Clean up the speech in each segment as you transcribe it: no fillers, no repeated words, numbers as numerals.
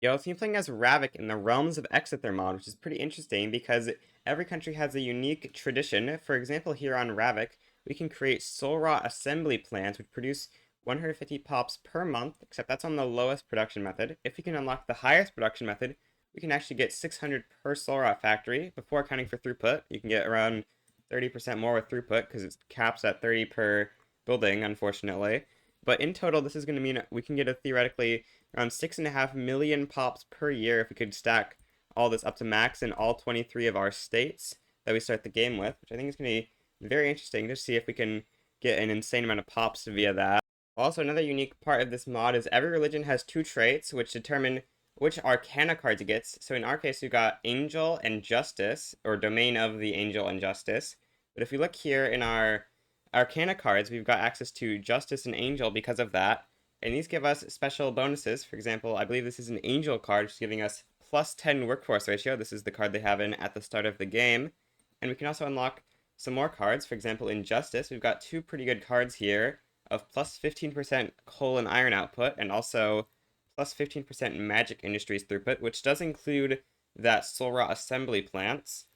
Yo, so you're playing as Ravik in the Realms of Exether mod, which is pretty interesting because every country has a unique tradition. For example, here on Ravik, we can create soul rot assembly plants which produce 150 pops per month, except that's on the lowest production method. If we can unlock the highest production method, we can actually get 600 per soul rot factory before accounting for throughput. You can get around 30% more with throughput because it caps at 30 per building, unfortunately. But in total, this is going to mean we can get a theoretically around 6.5 million pops per year if we could stack all this up to max in all 23 of our states that we start the game with, which I think is going to be very interesting to see if we can get an insane amount of pops via that. Also, another unique part of this mod is every religion has two traits which determine which arcana cards it gets. So in our case, we've got Angel and Justice, or Domain of the Angel and Justice. But if we look here in our Arcana cards, we've got access to Justice and Angel because of that. And these give us special bonuses. For example, I believe this is an Angel card, which is giving us plus 10 workforce ratio. This is the card they have in at the start of the game. And we can also unlock some more cards. For example, in Justice, we've got two pretty good cards here of plus 15% coal and iron output, and also plus 15% magic industries throughput, which does include that soul rot assembly plants.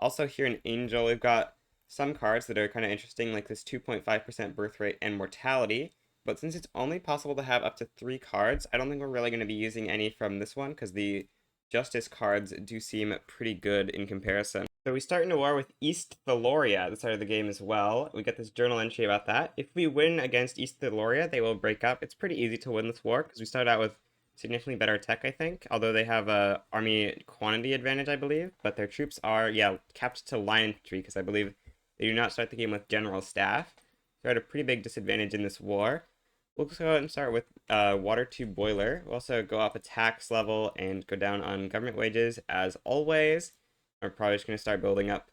Also here in Angel, we've got some cards that are kind of interesting, like this 2.5% birth rate and mortality. But since it's only possible to have up to 3 cards, I don't think we're really going to be using any from this one, because the Justice cards do seem pretty good in comparison. So we start in a war with East Theoria at the start of the game as well. We get this journal entry about that. If we win against East Theoria, they will break up. It's pretty easy to win this war, because we start out with significantly better tech, I think, although they have a army quantity advantage, I believe. But their troops are, capped to line infantry, because I believe they do not start the game with general staff. They're at a pretty big disadvantage in this war. We'll go ahead and start with water tube boiler. We'll also go up a tax level and go down on government wages as always. We're probably just going to start building up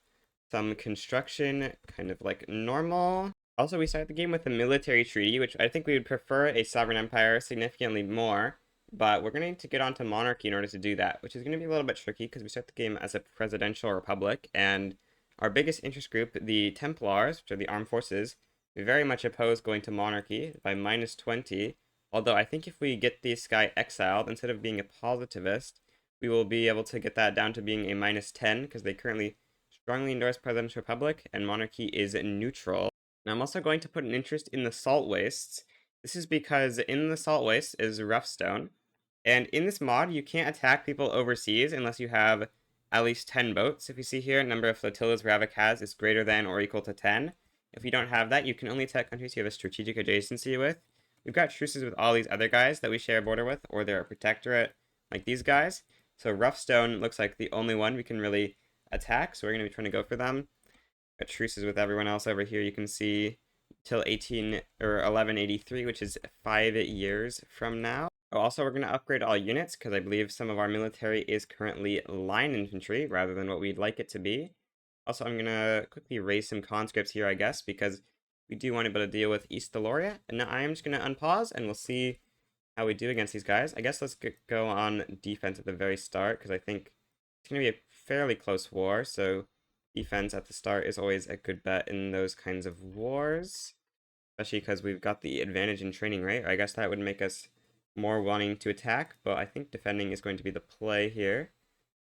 some construction, kind of like normal. Also, we start the game with a military treaty, which I think we would prefer a sovereign empire significantly more. But we're going to need to get onto monarchy in order to do that, which is going to be a little bit tricky because we start the game as a presidential republic, and our biggest interest group, the Templars, which are the armed forces, we very much oppose going to monarchy by minus 20. Although I think if we get this guy exiled, instead of being a positivist, we will be able to get that down to being a minus 10, because they currently strongly endorse presidential republic, and monarchy is neutral. Now I'm also going to put an interest in the salt wastes. This is because in the salt waste is rough stone, and in this mod, you can't attack people overseas unless you have at least 10 boats. If you see here, number of flotillas Ravik has is greater than or equal to 10. If you don't have that, you can only attack countries you have a strategic adjacency with. We've got truces with all these other guys that we share a border with, or they're a protectorate, like these guys. So rough stone looks like the only one we can really attack, so we're going to be trying to go for them. Got truces with everyone else over here. You can see till 1183, which is 5 years from now. Also, we're going to upgrade all units because I believe some of our military is currently line infantry rather than what we'd like it to be. Also, I'm going to quickly raise some conscripts here, I guess, because we do want to be able to deal with East Theoria. And now I am just going to unpause, and we'll see how we do against these guys. I guess let's go on defense at the very start, because I think it's going to be a fairly close war. So defense at the start is always a good bet in those kinds of wars, especially because we've got the advantage in training, right? I guess that would make us more wanting to attack, but I think defending is going to be the play here.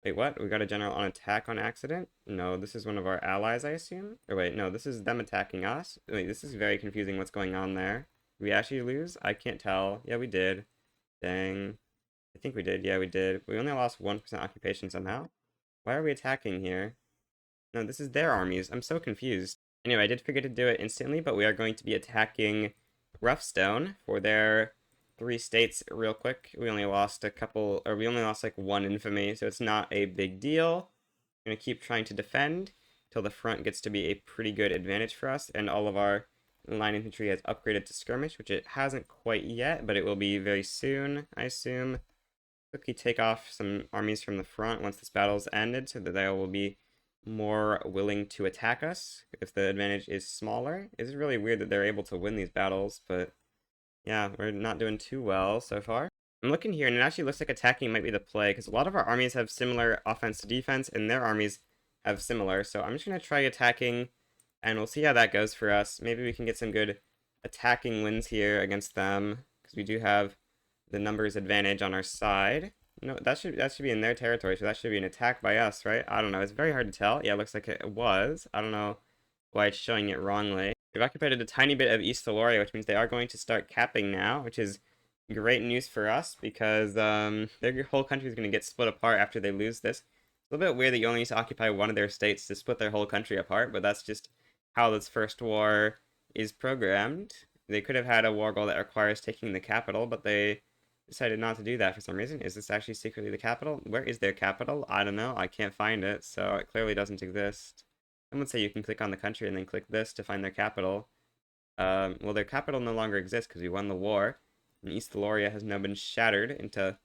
Wait, what? We got a general on attack on accident? No, this is one of our allies, I assume? Or wait, no, this is them attacking us? Wait, this is very confusing what's going on there. Did we actually lose? I can't tell. Yeah, we did. Dang. I think we did. Yeah, we did. We only lost 1% occupation somehow. Why are we attacking here? No, this is their armies. I'm so confused. Anyway, I did forget to do it instantly, but we are going to be attacking Roughstone for their 3 states real quick. We only lost like 1 infamy, so it's not a big deal. I'm going to keep trying to defend till the front gets to be a pretty good advantage for us, and all of our line infantry has upgraded to skirmish, which it hasn't quite yet, but it will be very soon, I assume. Quickly take off some armies from the front once this battle's ended, so that they will be more willing to attack us if the advantage is smaller. It's really weird that they're able to win these battles, but yeah, we're not doing too well so far. I'm looking here, and it actually looks like attacking might be the play, because a lot of our armies have similar offense to defense, and their armies have similar. So I'm just going to try attacking, and we'll see how that goes for us. Maybe we can get some good attacking wins here against them, because we do have the numbers advantage on our side. No, that should be in their territory, so that should be an attack by us, right? I don't know. It's very hard to tell. Yeah, it looks like it was. I don't know why it's showing it wrongly. They've occupied a tiny bit of East Theoria, which means they are going to start capping now, which is great news for us because their whole country is going to get split apart after they lose this. It's a little bit weird that you only need to occupy one of their states to split their whole country apart, but that's just how this first war is programmed. They could have had a war goal that requires taking the capital, but they decided not to do that for some reason. Is this actually secretly the capital? Where is their capital? I don't know. I can't find it, so it clearly doesn't exist. Some would say you can click on the country and then click this to find their capital. Well, their capital no longer exists because we won the war. And East Theoria has now been shattered into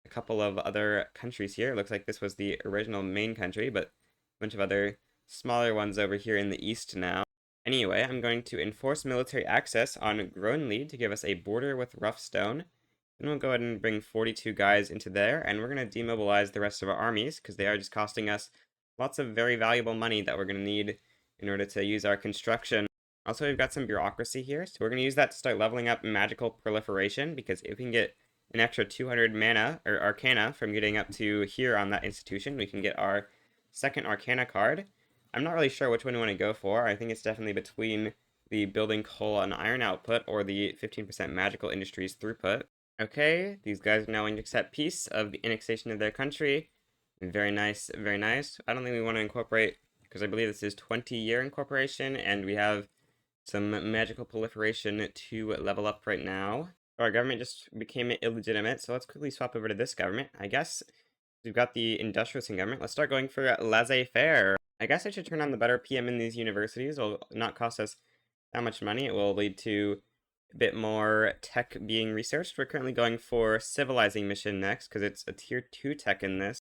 a couple of other countries here. It looks like this was the original main country, but a bunch of other smaller ones over here in the east now. Anyway, I'm going to enforce military access on Groenland to give us a border with rough stone. Then we'll go ahead and bring 42 guys into there, and we're going to demobilize the rest of our armies, because they are just costing us lots of very valuable money that we're going to need in order to use our construction. Also, we've got some bureaucracy here, so we're going to use that to start leveling up magical proliferation, because if we can get an extra 200 mana, or arcana, from getting up to here on that institution, we can get our second arcana card. I'm not really sure which one we want to go for. I think it's definitely between the building coal and iron output, or the 15% magical industries throughput. Okay, these guys are now going to accept peace of the annexation of their country. Very nice, very nice. I don't think we want to incorporate, because I believe this is 20-year incorporation, and we have some magical proliferation to level up right now. Our government just became illegitimate, so let's quickly swap over to this government. I guess we've got the industrialization government. Let's start going for laissez-faire. I guess I should turn on the better PM in these universities. It will not cost us that much money. It will lead to a bit more tech being researched. We're currently going for civilizing mission next because it's a tier 2 tech in this.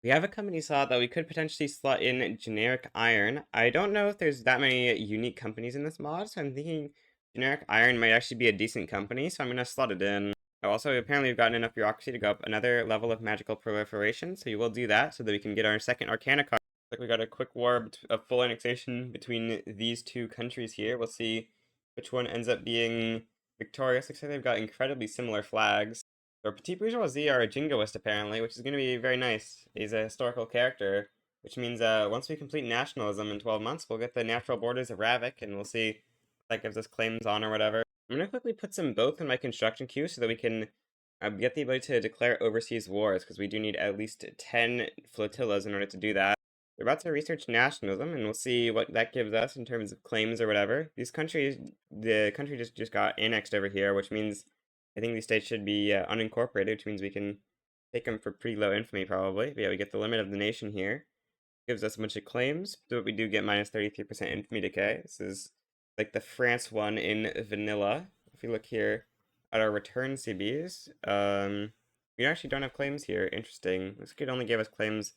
We have a company slot that we could potentially slot in generic iron. I don't know if there's that many unique companies in this mod, so I'm thinking generic iron might actually be a decent company, so I'm going to slot it in. Also, apparently we've gotten enough bureaucracy to go up another level of magical proliferation, so we will do that so that we can get our second arcana card. Like we got a quick war of full annexation between these two countries here. We'll see which one ends up being victorious. Looks like they've got incredibly similar flags. Our petit bourgeoisie are a jingoist, apparently, which is going to be very nice. He's a historical character, which means once we complete nationalism in 12 months, we'll get the natural borders of Ravik, and we'll see if that gives us claims on or whatever. I'm going to quickly put some both in my construction queue so that we can get the ability to declare overseas wars, because we do need at least 10 flotillas in order to do that. We're about to research nationalism, and we'll see what that gives us in terms of claims or whatever. These countries, the country just got annexed over here, which means I think these states should be unincorporated, which means we can take them for pretty low infamy, probably. But yeah, we get the limit of the nation here. Gives us a bunch of claims, but we do get minus 33% infamy decay. This is like the France one in vanilla. If you look here at our return CBs, we actually don't have claims here. Interesting. This could only give us claims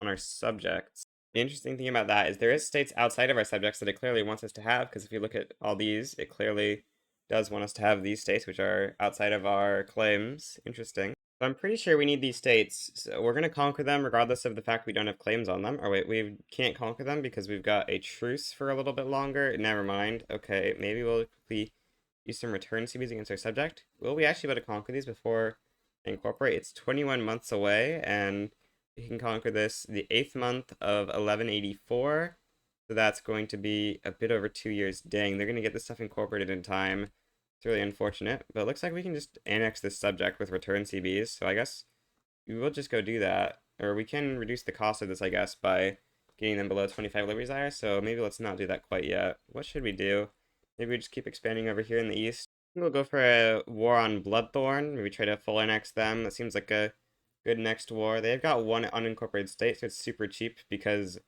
on our subjects. The interesting thing about that is there is states outside of our subjects that it clearly wants us to have, because if you look at all these, it clearly does want us to have these states, which are outside of our claims. Interesting. So I'm pretty sure we need these states, so we're going to conquer them regardless of the fact we don't have claims on them. Or wait, we can't conquer them because we've got a truce for a little bit longer. Never mind. Okay, maybe we'll quickly use some return CBs against our subject. Will we actually be able to conquer these before they incorporate? It's 21 months away, and we can conquer this the 8th month of 1184. So that's going to be a bit over 2 years. Dang, they're going to get this stuff incorporated in time. It's really unfortunate, but it looks like we can just annex this subject with return CBs, so I guess we will just go do that. Or we can reduce the cost of this, I guess, by getting them below 25 livery desire, so maybe let's not do that quite yet. What should we do? Maybe we just keep expanding over here in the east. We'll go for a war on Bloodthorn, maybe try to full annex them. That seems like a good next war. They've got one unincorporated state, so it's super cheap because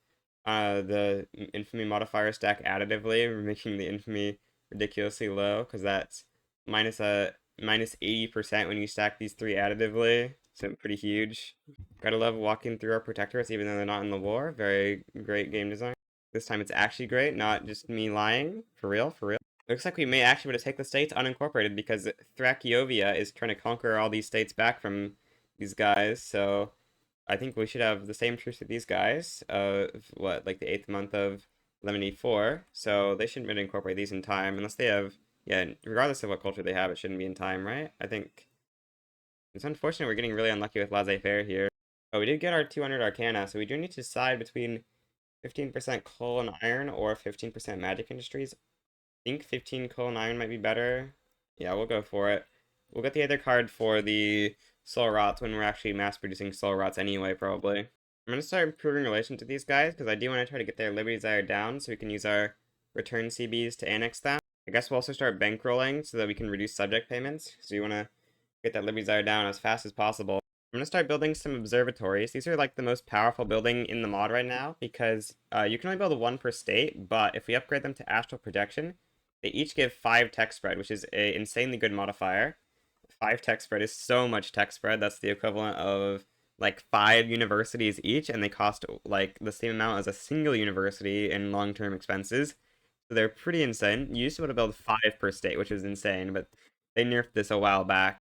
the infamy modifier stack additively, making the infamy ridiculously low, because that's minus 80% when you stack these three additively, so pretty huge. Gotta love walking through our protectorates even though they're not in the war. Very great game design. This time it's actually great, not just me lying. For real, for real. Looks like we may actually be able to take the states unincorporated because Thraciovia is trying to conquer all these states back from these guys, so I think we should have the same truce with these guys, like the 8th month of 1184, so they shouldn't really incorporate these in time, unless they have, yeah, regardless of what culture they have, it shouldn't be in time, right? I think It's unfortunate we're getting really unlucky with laissez-faire here. Oh, we did get our 200 Arcana, so we do need to decide between 15% coal and iron or 15% magic industries. I think 15 coal and iron might be better. Yeah, we'll go for it. We'll get the other card for the soul rots when we're actually mass producing soul rots anyway, probably. I'm going to start improving relations with these guys because I do want to try to get their Liberty Desire down so we can use our return CBs to annex them. I guess we'll also start bankrolling so that we can reduce subject payments. So you want to get that Liberty Desire down as fast as possible. I'm going to start building some observatories. These are like the most powerful building in the mod right now because you can only build one per state, but if we upgrade them to Astral Projection, they each give 5 tech spread, which is an insanely good modifier. 5 tech spread is so much tech spread. That's the equivalent of like 5 universities each, and they cost like the same amount as a single university in long-term expenses. So they're pretty insane. You used to be able to build 5 per state, which is insane, but they nerfed this a while back.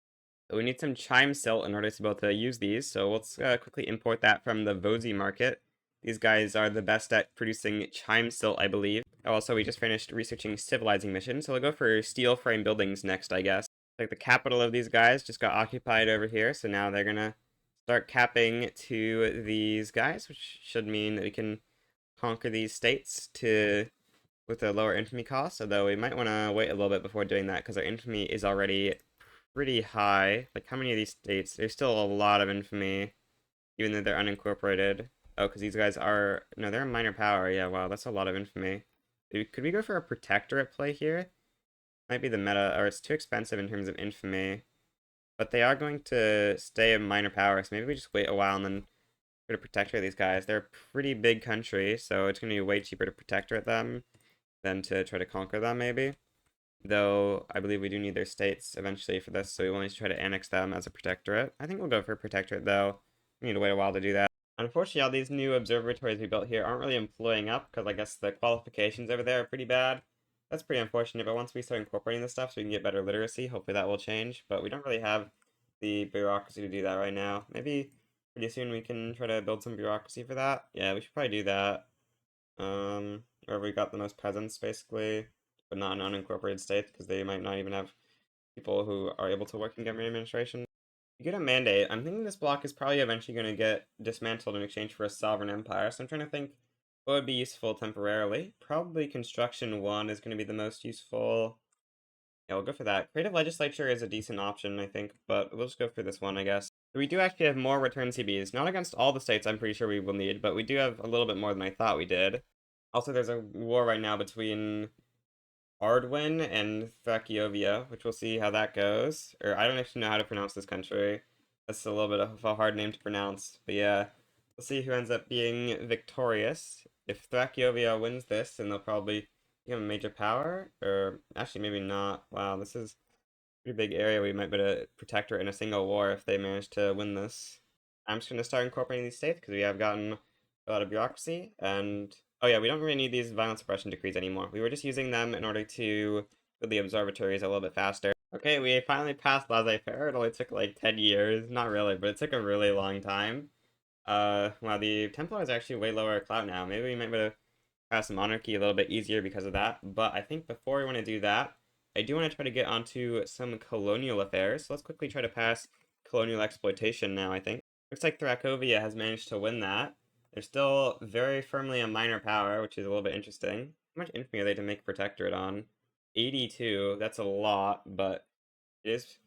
We need some chime silt in order to be able to use these, so let's quickly import that from the Vozy market. These guys are the best at producing chime silt, I believe. Also, we just finished researching civilizing missions, so we'll go for steel frame buildings next, I guess. Like the capital of these guys just got occupied over here, so now they're gonna start capping to these guys, which should mean that we can conquer these states to with a lower infamy cost, although we might want to wait a little bit before doing that because our infamy is already pretty high. Like, how many of these states? There's still a lot of infamy, even though they're unincorporated. Oh, because these guys are... No, they're a minor power. Yeah, wow, that's a lot of infamy. Could we go for a protectorate play here? Might be the meta, or it's too expensive in terms of infamy. But they are going to stay a minor power, so maybe we just wait a while and then go to protectorate these guys. They're a pretty big country, so it's going to be way cheaper to protectorate them than to try to conquer them, maybe. Though I believe we do need their states eventually for this, so we will need to try to annex them as a protectorate. I think we'll go for a protectorate, though. We need to wait a while to do that. Unfortunately, all these new observatories we built here aren't really employing up, because I guess the qualifications over there are pretty bad. That's pretty unfortunate, but once we start incorporating this stuff so we can get better literacy, hopefully that will change. But we don't really have the bureaucracy to do that right now. Maybe pretty soon we can try to build some bureaucracy for that. Yeah, we should probably do that. Where we got the most peasants, basically, but not in unincorporated states, because they might not even have people who are able to work in government administration. You get a mandate. I'm thinking this block is probably eventually going to get dismantled in exchange for a sovereign empire, so I'm trying to think what would be useful temporarily. Probably construction 1 is going to be the most useful. Yeah, we'll go for that. Creative legislature is a decent option, I think, but we'll just go for this one, I guess. We do actually have more return CBs. Not against all the states I'm pretty sure we will need, but we do have a little bit more than I thought we did. Also, there's a war right now between Ardwin and Thrakiovia, which we'll see how that goes. Or I don't actually know how to pronounce this country. That's a little bit of a hard name to pronounce. But yeah, we'll see who ends up being victorious. If Thrakiovia wins this, then they'll probably become a major power. Or actually, maybe not. Wow, this is a pretty big area. We might be able to protect her in a single war if they manage to win this. I'm just going to start incorporating these states because we have gotten a lot of bureaucracy. And oh yeah, we don't really need these violence suppression decrees anymore. We were just using them in order to build the observatories a little bit faster. Okay, we finally passed laissez-faire. It only took like 10 years. Not really, but it took a really long time. Well, the Templars are actually way lower clout now. Maybe we might be able to pass the monarchy a little bit easier because of that. But I think before we want to do that, I do want to try to get onto some colonial affairs. So let's quickly try to pass colonial exploitation now, I think. Looks like Thrakovia has managed to win that. They're still very firmly a minor power, which is a little bit interesting. How much infamy are they to make protectorate on? 82, that's a lot, but it is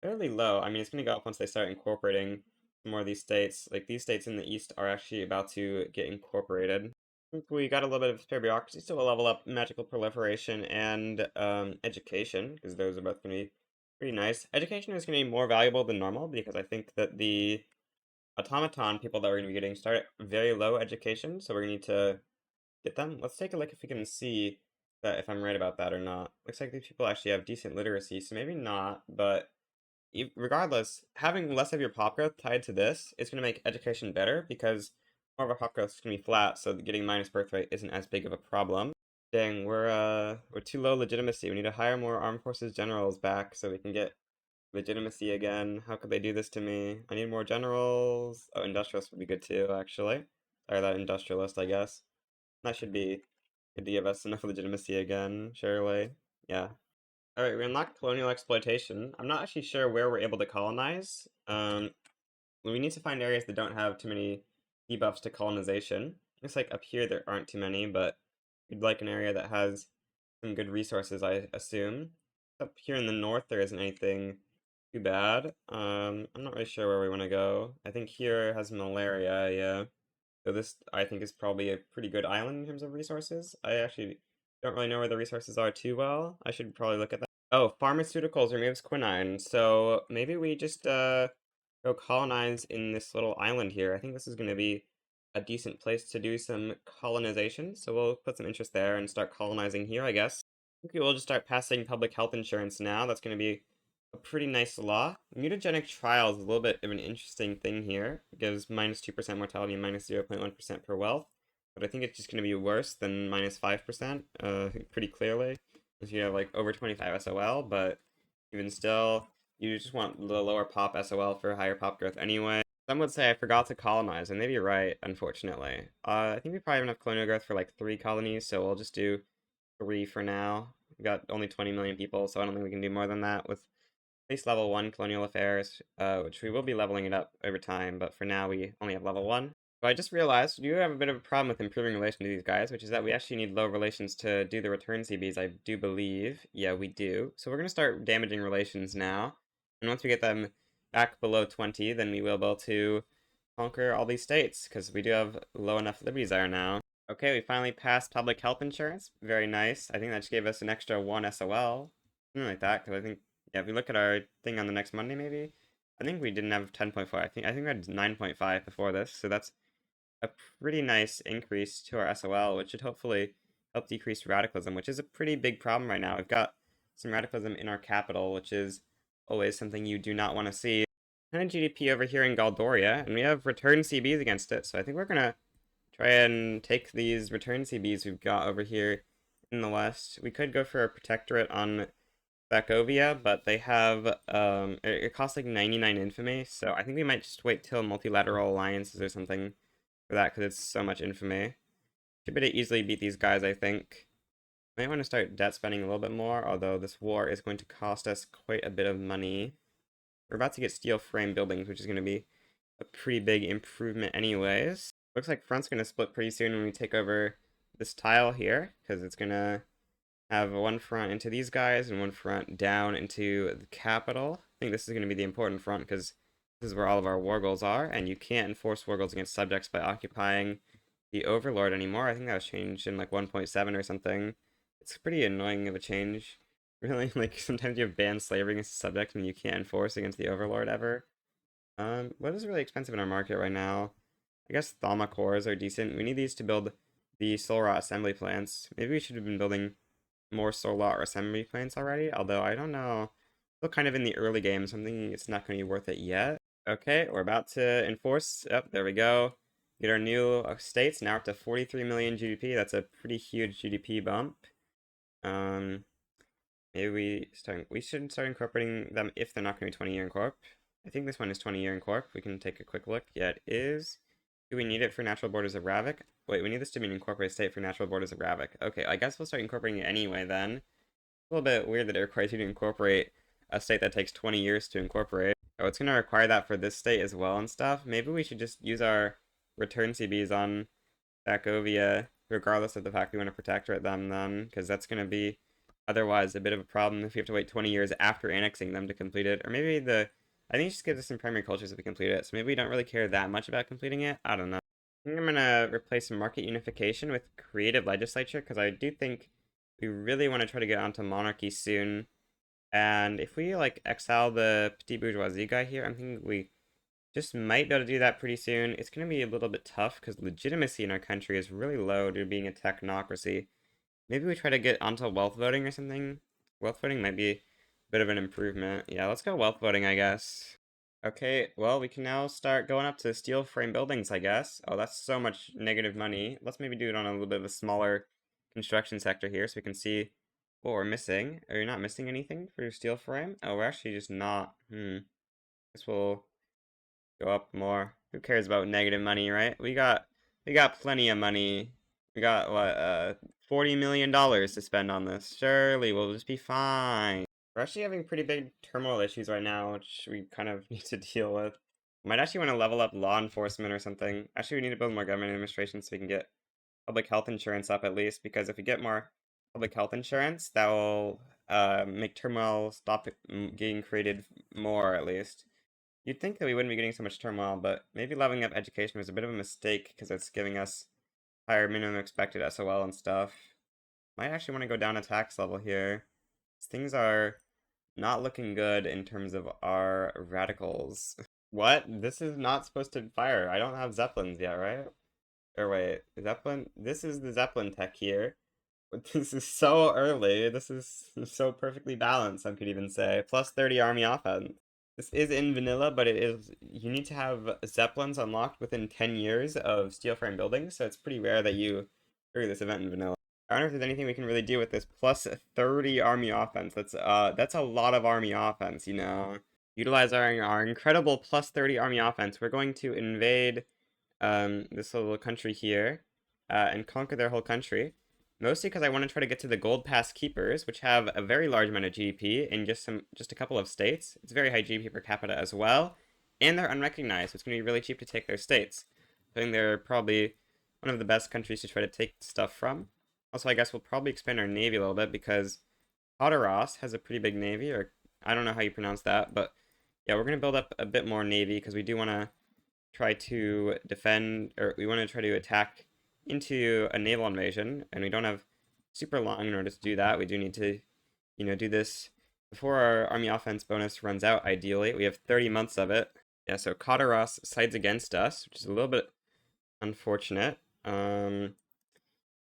fairly low. I mean, it's going to go up once they start incorporating more of these states. Like, these states in the east are actually about to get incorporated. I think we got a little bit of spare bureaucracy, so we'll level up magical proliferation and education, because those are both going to be pretty nice. Education is going to be more valuable than normal, because I think that the automaton people that we're going to be getting start at very low education, so we're going to need to get them. Let's take a look if we can see that if I'm right about that or not. Looks like these people actually have decent literacy, so maybe not, but regardless, having less of your pop growth tied to this is going to make education better because more of our pop growth is going to be flat, so getting minus birth rate isn't as big of a problem. Dang, we're too low legitimacy. We need to hire more armed forces generals back so we can get legitimacy again. How could they do this to me? I need more generals. Oh, industrialists would be good too, actually. Sorry, that industrialist, I guess. That should be good to give us enough legitimacy again, surely. Yeah. Alright, we unlocked colonial exploitation. I'm not actually sure where we're able to colonize. We need to find areas that don't have too many debuffs to colonization. Looks like up here there aren't too many, but we'd like an area that has some good resources, I assume. Up here in the north there isn't anything too bad. I'm not really sure where we want to go. I think here has malaria, yeah. So this, I think, is probably a pretty good island in terms of resources. I actually don't really know where the resources are too well. I should probably look at that. Oh, pharmaceuticals removes quinine. So maybe we just go colonize in this little island here. I think this is going to be a decent place to do some colonization. So we'll put some interest there and start colonizing here, I guess. Okay, we'll just start passing public health insurance now. That's going to be a pretty nice law. Mutagenic trials is a little bit of an interesting thing here. It gives minus 2% mortality and minus 0.1% per wealth. But I think it's just going to be worse than minus 5%, pretty clearly. If you have like over 25 SOL, but even still, you just want the lower pop SOL for higher pop growth anyway. Some would say I forgot to colonize, and they'd be right, unfortunately. I think we probably have enough colonial growth for like 3 colonies, so we'll just do 3 for now. We got only 20 million people, so I don't think we can do more than that with at least level 1 colonial affairs, which we will be leveling it up over time, but for now we only have level 1. So I just realized we do have a bit of a problem with improving relation to these guys, which is that we actually need low relations to do the return CBs, I do believe. Yeah, we do. So we're going to start damaging relations now, and once we get them back below 20, then we will be able to conquer all these states, because we do have low enough liberties there now. Okay, we finally passed public health insurance. Very nice. I think that just gave us an extra 1 SOL. Something like that, because I think, yeah, if we look at our thing on the next Monday, maybe, I think we didn't have 10.4. I think we had 9.5 before this, so that's a pretty nice increase to our SOL, which should hopefully help decrease radicalism, which is a pretty big problem right now. We've got some radicalism in our capital, which is always something you do not want to see. And a GDP over here in Galdoria, and we have return CBs against it, so I think we're gonna try and take these return CBs we've got over here in the west. We could go for a protectorate on Bakovia, but they have, it costs like 99 infamy, so I think we might just wait till multilateral alliances or something for that, because it's so much infamy. Should be able to easily beat these guys, I think. Might want to start debt spending a little bit more, although this war is going to cost us quite a bit of money. We're about to get steel frame buildings, which is going to be a pretty big improvement anyways. Looks like front's going to split pretty soon when we take over this tile here, because it's going to have one front into these guys and one front down into the capital. I think this is going to be the important front, because this is where all of our war goals are, and you can't enforce war goals against subjects by occupying the Overlord anymore. I think that was changed in like 1.7 or something. It's pretty annoying of a change. Really, like sometimes you have banned slavery against a subject and you can't enforce against the Overlord ever. What is really expensive in our market right now? I guess Thama cores are decent. We need these to build the solar assembly plants. Maybe we should have been building more solar assembly plants already, although I don't know. Still kind of in the early game, so I'm thinking it's not going to be worth it yet. Okay, we're about to enforce. Yep, there we go. Get our new states, now up to 43 million GDP. That's a pretty huge GDP bump. Maybe we should start incorporating them if they're not going to be 20-year incorp. I think this one is 20-year incorp. We can take a quick look. Yeah, it is. Do we need it for natural borders of Ravik? Wait, we need this to be an incorporated state for natural borders of Ravik. Okay, I guess we'll start incorporating it anyway then. A little bit weird that it requires you to incorporate a state that takes 20 years to incorporate. Oh, it's going to require that for this state as well and stuff. Maybe we should just use our return CBs on Bakovia, regardless of the fact we want to protectorate them then, because that's going to be otherwise a bit of a problem if we have to wait 20 years after annexing them to complete it. Or maybe I think it just gives us some primary cultures if we complete it, so maybe we don't really care that much about completing it. I don't know. I think I'm going to replace market unification with creative legislature, because I do think we really want to try to get onto monarchy soon. And if we like exile the petit bourgeoisie guy here, I'm thinking we just might be able to do that pretty soon. It's going to be a little bit tough because legitimacy in our country is really low due to being a technocracy. Maybe we try to get onto wealth voting or something. Wealth voting might be a bit of an improvement. Yeah, let's go wealth voting, I guess. Okay, well, we can now start going up to steel frame buildings, I guess. Oh, that's so much negative money. Let's maybe do it on a little bit of a smaller construction sector here so we can see what we're missing. Are you not missing anything for your steel frame? Oh, we're actually just not. Guess we'll go up more. Who cares about negative money, right? We got plenty of money. We got what, $40 million to spend on this. Surely we'll just be fine. We're actually having pretty big turmoil issues right now, which we kind of need to deal with. Might actually want to level up law enforcement or something. Actually, we need to build more government administration so we can get public health insurance up at least, because if we get more public health insurance, that will make turmoil stop getting created more at least. You'd think that we wouldn't be getting so much turmoil, but maybe leveling up education was a bit of a mistake because it's giving us higher minimum expected SOL and stuff. Might actually want to go down a tax level here. Things are not looking good in terms of our radicals. What? This is not supposed to fire. I don't have Zeppelins yet, right? Or wait, Zeppelin? This is the Zeppelin tech here. But this is so early. This is so perfectly balanced, I could even say. Plus 30 army offense. This is in vanilla, but it is, you need to have Zeppelins unlocked within 10 years of steel frame buildings, so it's pretty rare that you trigger this event in vanilla. I wonder if there's anything we can really do with this plus 30 army offense. That's a lot of army offense, you know. Utilize our incredible plus 30 army offense. We're going to invade this little country here and conquer their whole country. Mostly because I want to try to get to the Goldpass keepers, which have a very large amount of GDP in just a couple of states. It's very high GDP per capita as well, and they're unrecognized, so it's going to be really cheap to take their states. I think they're probably one of the best countries to try to take stuff from. Also, I guess we'll probably expand our navy a little bit because Hatteras has a pretty big navy, or I don't know how you pronounce that, but yeah, we're going to build up a bit more navy because we do want to try to defend, or we want to try to attack into a naval invasion, and we don't have super long in order to do that. We do need to, do this before our army offense bonus runs out, ideally. We have 30 months of it. Yeah, so Kataras sides against us, which is a little bit unfortunate. I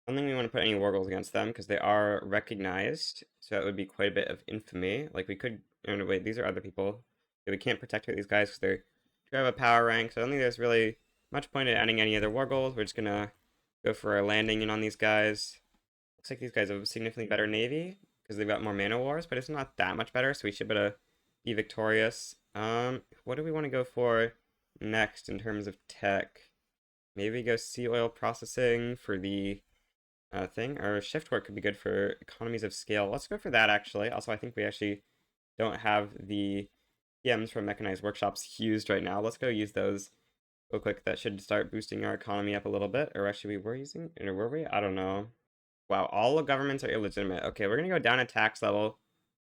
don't think we want to put any war goals against them because they are recognized, so it would be quite a bit of infamy. Like, we could, oh, wait, these are other people. We can't protect these guys because they do have a power rank, so I don't think there's really much point in adding any other war goals. We're just gonna go for a landing in on these guys. Looks like these guys have a significantly better navy because they've got more mana wars, but it's not that much better, so we should be able to be victorious. What do we want to go for next in terms of tech? Maybe go sea oil processing for the thing, or shift work could be good for economies of scale. Let's go for that, actually. Also, I think we actually don't have the PMs from mechanized workshops used right now. Let's go use those real quick. That should start boosting our economy up a little bit. Or actually, we were using, or were we? I don't know. Wow, all the governments are illegitimate. Okay, we're gonna go down a tax level,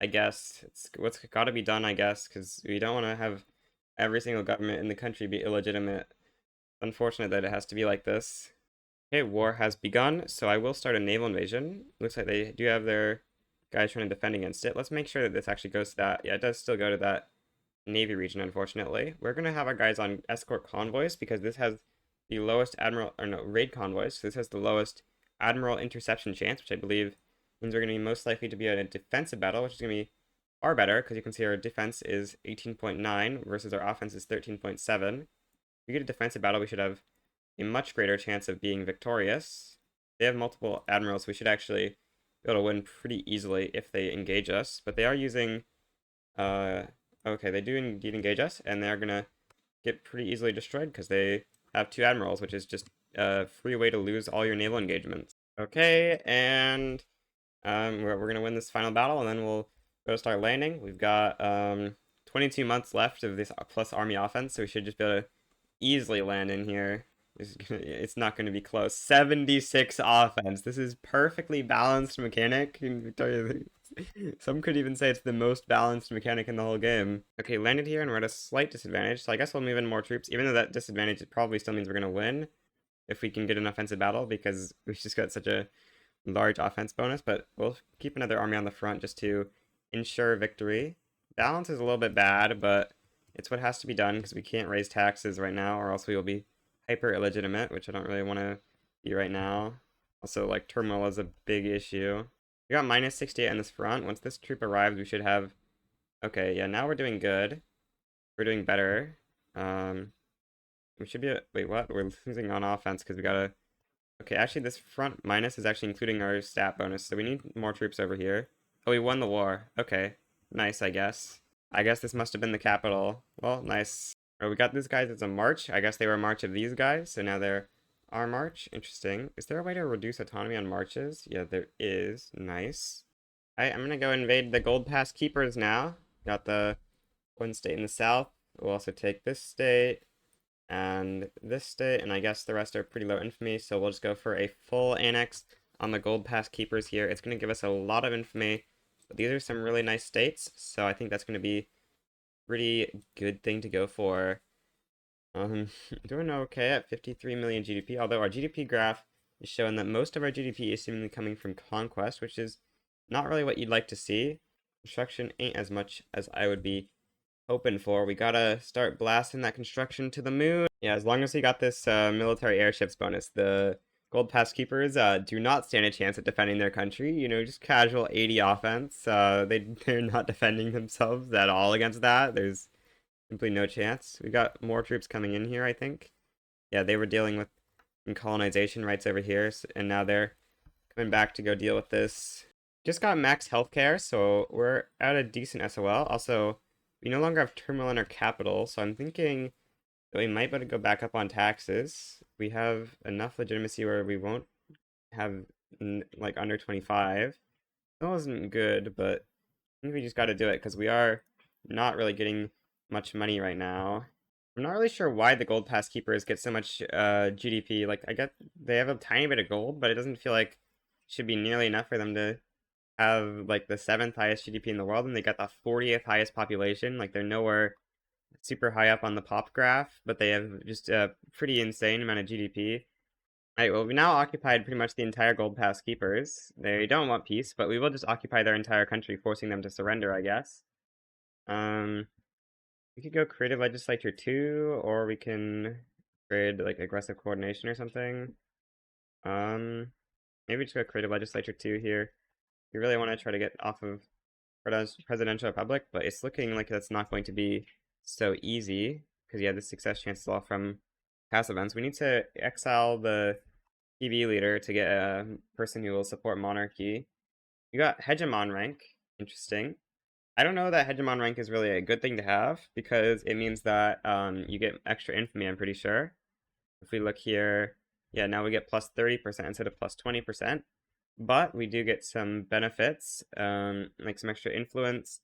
I guess. It's what's got to be done, I guess, because we don't want to have every single government in the country be illegitimate. Unfortunate that it has to be like this. Okay, war has begun, so I will start a naval invasion. Looks like they do have their guys trying to defend against it. Let's make sure that this actually goes to that. Yeah, it does still go to that Navy region, unfortunately. We're going to have our guys on escort convoys because this has the lowest raid convoys. So this has the lowest admiral interception chance, which I believe means we're going to be most likely to be in a defensive battle, which is going to be far better because you can see our defense is 18.9 versus our offense is 13.7. If we get a defensive battle, we should have a much greater chance of being victorious. They have multiple admirals, so we should actually be able to win pretty easily if they engage us. But they are using, okay, they do indeed engage us, and they're gonna get pretty easily destroyed because they have two admirals, which is just a free way to lose all your naval engagements. Okay, and we're gonna win this final battle, and then we'll go start landing. We've got 22 months left of this plus army offense, so we should just be able to easily land in here. It's not going to be close. 76 offense. This is perfectly balanced mechanic. Some could even say it's the most balanced mechanic in the whole game. Okay, landed here and we're at a slight disadvantage, so I guess we'll move in more troops, even though that disadvantage probably still means we're going to win if we can get an offensive battle, because we've just got such a large offense bonus, but we'll keep another army on the front just to ensure victory. Balance is a little bit bad, but it's what has to be done because we can't raise taxes right now, or else we will be hyper illegitimate, which I don't really want to be right now. Also, like, turmoil is a big issue. We got minus 68 on this front. Once this troop arrives, we should have... Okay, yeah, now we're doing good. We're doing better. We should be... Wait, what? We're losing on offense because we gotta... Okay, actually, this front minus is actually including our stat bonus, so we need more troops over here. Oh, we won the war. Okay. Nice, I guess. I guess this must have been the capital. Well, nice. Oh, we got these guys as a march. I guess they were a march of these guys, so now they're our march. Interesting. Is there a way to reduce autonomy on marches? Yeah, there is. Nice. Alright, I'm gonna go invade the Goldpass keepers now. Got the one state in the south. We'll also take this state and this state, and I guess the rest are pretty low infamy, so we'll just go for a full annex on the Goldpass keepers here. It's gonna give us a lot of infamy, but these are some really nice states, so I think that's gonna be a pretty good thing to go for. Doing okay at 53 million GDP, although our GDP graph is showing that most of our GDP is seemingly coming from conquest, which is not really what you'd like to see. Construction ain't as much as I would be hoping for. We gotta start blasting that construction to the moon. Yeah, as long as we got this military airships bonus, the Gold Pass Keepers do not stand a chance at defending their country. You know, just casual 80 offense. They're not defending themselves at all against that. There's simply no chance. We got more troops coming in here, I think. Yeah, they were dealing with some colonization rights over here, and now they're coming back to go deal with this. Just got max healthcare, so we're at a decent SOL. Also, we no longer have turmoil in our capital, so I'm thinking that we might better go back up on taxes. We have enough legitimacy where we won't have like under 25. That wasn't good, but I think we just got to do it because we are not really getting much money right now. I'm not really sure why the Gold Pass Keepers get so much GDP. Like, I get they have a tiny bit of gold, but it doesn't feel like it should be nearly enough for them to have like the 7th highest GDP in the world, and they got the 40th highest population. Like, they're nowhere super high up on the pop graph, but they have just a pretty insane amount of GDP. Alright, well, we now occupied pretty much the entire Gold Pass Keepers. They don't want peace, but we will just occupy their entire country, forcing them to surrender, I guess. We could go creative legislature too, or we can trade like aggressive coordination or something. Maybe just go creative legislature too here. We really want to try to get off of presidential republic, but it's looking like that's not going to be so easy because yeah, the success chances all from past events. We need to exile the TV leader to get a person who will support monarchy. You got hegemon rank. Interesting. I don't know that hegemon rank is really a good thing to have because it means that you get extra infamy, I'm pretty sure. If we look here, yeah, now we get plus 30% instead of plus 20%. But we do get some benefits, like some extra influence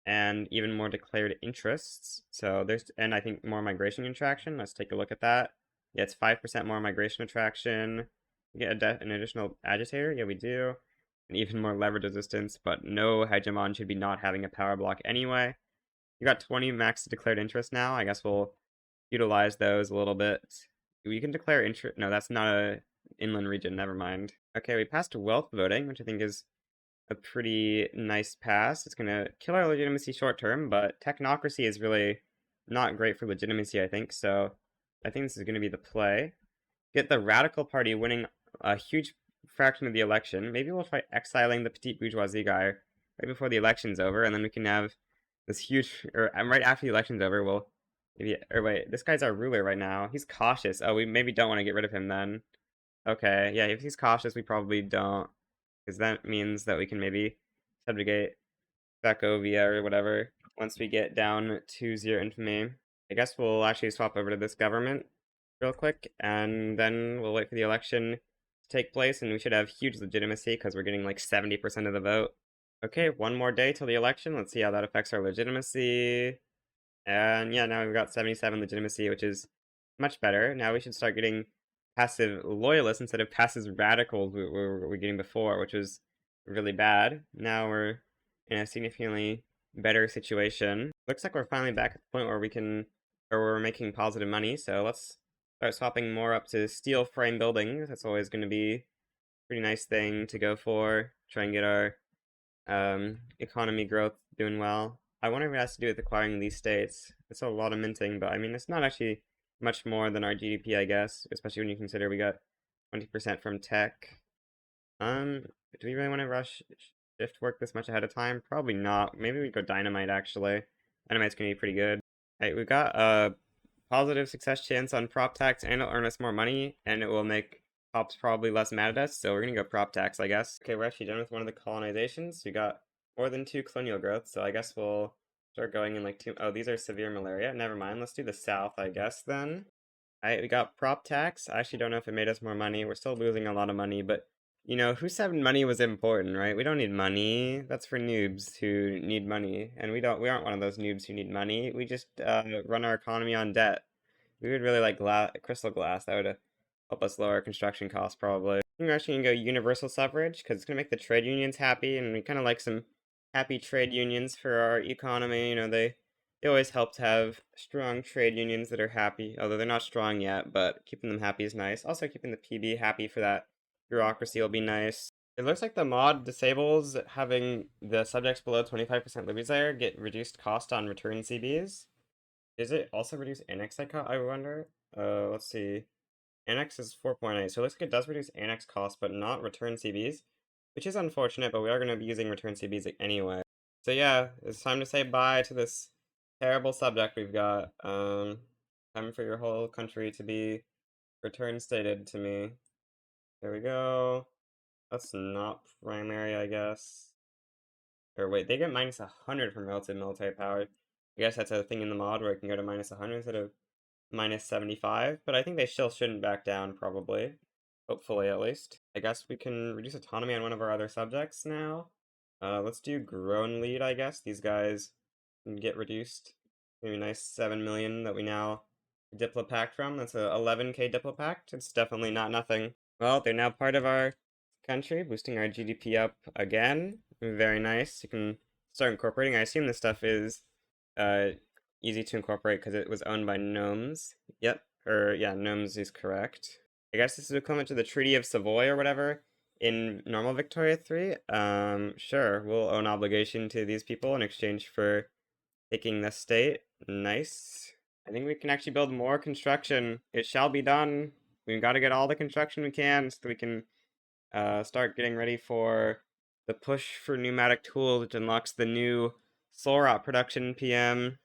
and even more declared interests. So and I think more migration attraction. Let's take a look at that. Yeah, it's 5% more migration attraction. We get an additional agitator. Yeah, we do. And even more leverage resistance, but no hegemon should be not having a power block anyway. You got 20 max declared interest now. I guess we'll utilize those a little bit. We can declare interest. No, that's not a inland region. Never mind. Okay, we passed wealth voting, which I think is a pretty nice pass. It's going to kill our legitimacy short term, but technocracy is really not great for legitimacy, I think. So I think this is going to be the play. Get the radical party winning a huge fraction of the election. Maybe we'll try exiling the petite bourgeoisie guy right before the election's over, and then we can have this huge, or right after the election's over, we'll maybe, or wait, this guy's our ruler right now. He's cautious. Oh, we maybe don't want to get rid of him then. Okay, yeah, if he's cautious, we probably don't, because that means that we can maybe subjugate Beckovia or whatever once we get down to 0 infamy. I guess we'll actually swap over to this government real quick, and then we'll wait for the election to take place, and we should have huge legitimacy because we're getting like 70% of the vote. Okay, one more day till the election. Let's see how that affects our legitimacy. And yeah, now we've got 77 legitimacy, which is much better. Now we should start getting passive loyalists instead of passive radicals we were getting before, which was really bad. Now we're in a significantly better situation. Looks like we're finally back at the point where we're making positive money. So let's start swapping more up to steel frame buildings. That's always going to be a pretty nice thing to go for. Try and get our economy growth doing well. I wonder if it has to do with acquiring these states. It's a lot of minting, but I mean, it's not actually much more than our GDP, I guess, especially when you consider we got 20% from tech. Do we really want to rush shift work this much ahead of time? Probably not. Maybe we go dynamite, actually. Dynamite's gonna be pretty good. Alright, we got a positive success chance on prop tax, and it'll earn us more money, and it will make cops probably less mad at us, so we're gonna go prop tax, I guess. Okay, we're actually done with one of the colonizations. We got more than 2 colonial growth, so I guess we'll start going in like 2. Oh, these are severe malaria. Never mind. Let's do the south, I guess, then. Alright, we got prop tax. I actually don't know if it made us more money. We're still losing a lot of money, but Who said money was important, right? We don't need money. That's for noobs who need money, and we aren't one of those noobs who need money. We just run our economy on debt. We would really like crystal glass. That would help us lower construction costs, probably. I think we're actually gonna go universal suffrage because it's gonna make the trade unions happy, and we kind of like some happy trade unions for our economy. They always help to have strong trade unions that are happy, although they're not strong yet, but keeping them happy is nice. Also, keeping the PB happy for that bureaucracy will be nice. It looks like the mod disables having the subjects below 25% levies there get reduced cost on return CBs. Is it also reduce annex I wonder? Let's see. Annex is 4.8, so it looks like it does reduce annex cost, but not return CBs, which is unfortunate, but we are going to be using return CBs anyway. So yeah, it's time to say bye to this terrible subject we've got. Time for your whole country to be return stated to me. There we go. That's not primary, I guess. Or wait, they get minus 100 from relative military power. I guess that's a thing in the mod where it can go to minus 100 instead of minus 75, but I think they still shouldn't back down, probably. Hopefully, at least. I guess we can reduce autonomy on one of our other subjects now. Let's do Grown Lead, I guess. These guys can get reduced. Maybe a nice 7 million that we now Diplopact from. That's a 11k Diplopact. It's definitely not nothing. Well, they're now part of our country, boosting our GDP up again. Very nice. You can start incorporating. I assume this stuff is easy to incorporate because it was owned by gnomes. Yep. Yeah, gnomes is correct. I guess this is equivalent to the Treaty of Savoy or whatever in normal Victoria 3. Sure, we'll owe an obligation to these people in exchange for taking the state. Nice. I think we can actually build more construction. It shall be done. We've got to get all the construction we can so that we can start getting ready for the push for pneumatic tools, which unlocks the new soul rot production PM.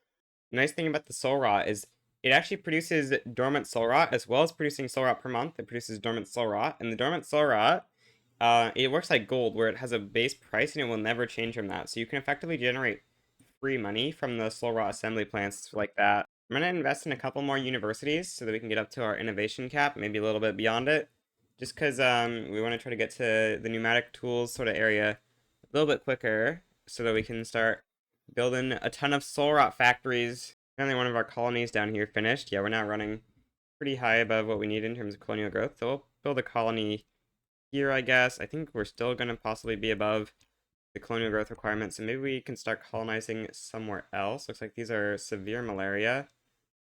The nice thing about the soul rot is it actually produces dormant soul rot as well as producing soul rot per month. It produces dormant soul rot, and the dormant soul rot, it works like gold, where it has a base price and it will never change from that. So you can effectively generate free money from the soul rot assembly plants like that. I'm gonna invest in a couple more universities so that we can get up to our innovation cap, maybe a little bit beyond it, just because we want to try to get to the pneumatic tools sort of area a little bit quicker so that we can start building a ton of soul rot factories. Finally, one of our colonies down here finished. Yeah, we're now running pretty high above what we need in terms of colonial growth. So we'll build a colony here, I guess. I think we're still going to possibly be above the colonial growth requirements. So maybe we can start colonizing somewhere else. Looks like these are severe malaria.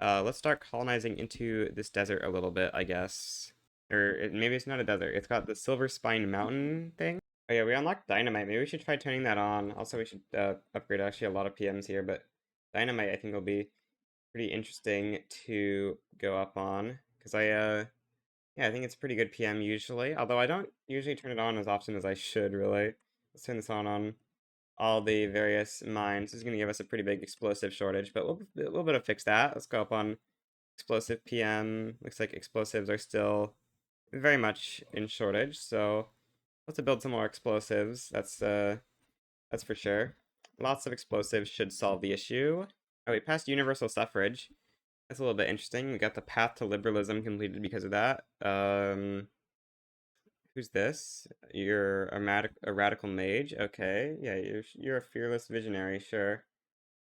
Let's start colonizing into this desert a little bit, I guess. Or maybe it's not a desert. It's got the Silver Spine Mountain thing. Oh yeah, we unlocked dynamite. Maybe we should try turning that on. Also, we should upgrade actually a lot of PMs here, but dynamite I think will be pretty interesting to go up on because yeah, I think it's pretty good PM usually. Although I don't usually turn it on as often as I should, really. Let's turn this on all the various mines. This is going to give us a pretty big explosive shortage, but we'll be able to fix that. Let's go up on explosive PM. Looks like explosives are still very much in shortage, so let's build some more explosives. That's for sure. Lots of explosives should solve the issue. Oh, we passed universal suffrage. That's a little bit interesting. We got the path to liberalism completed because of that. Who's this? You're a radical mage. Okay, yeah, you're a fearless visionary. Sure.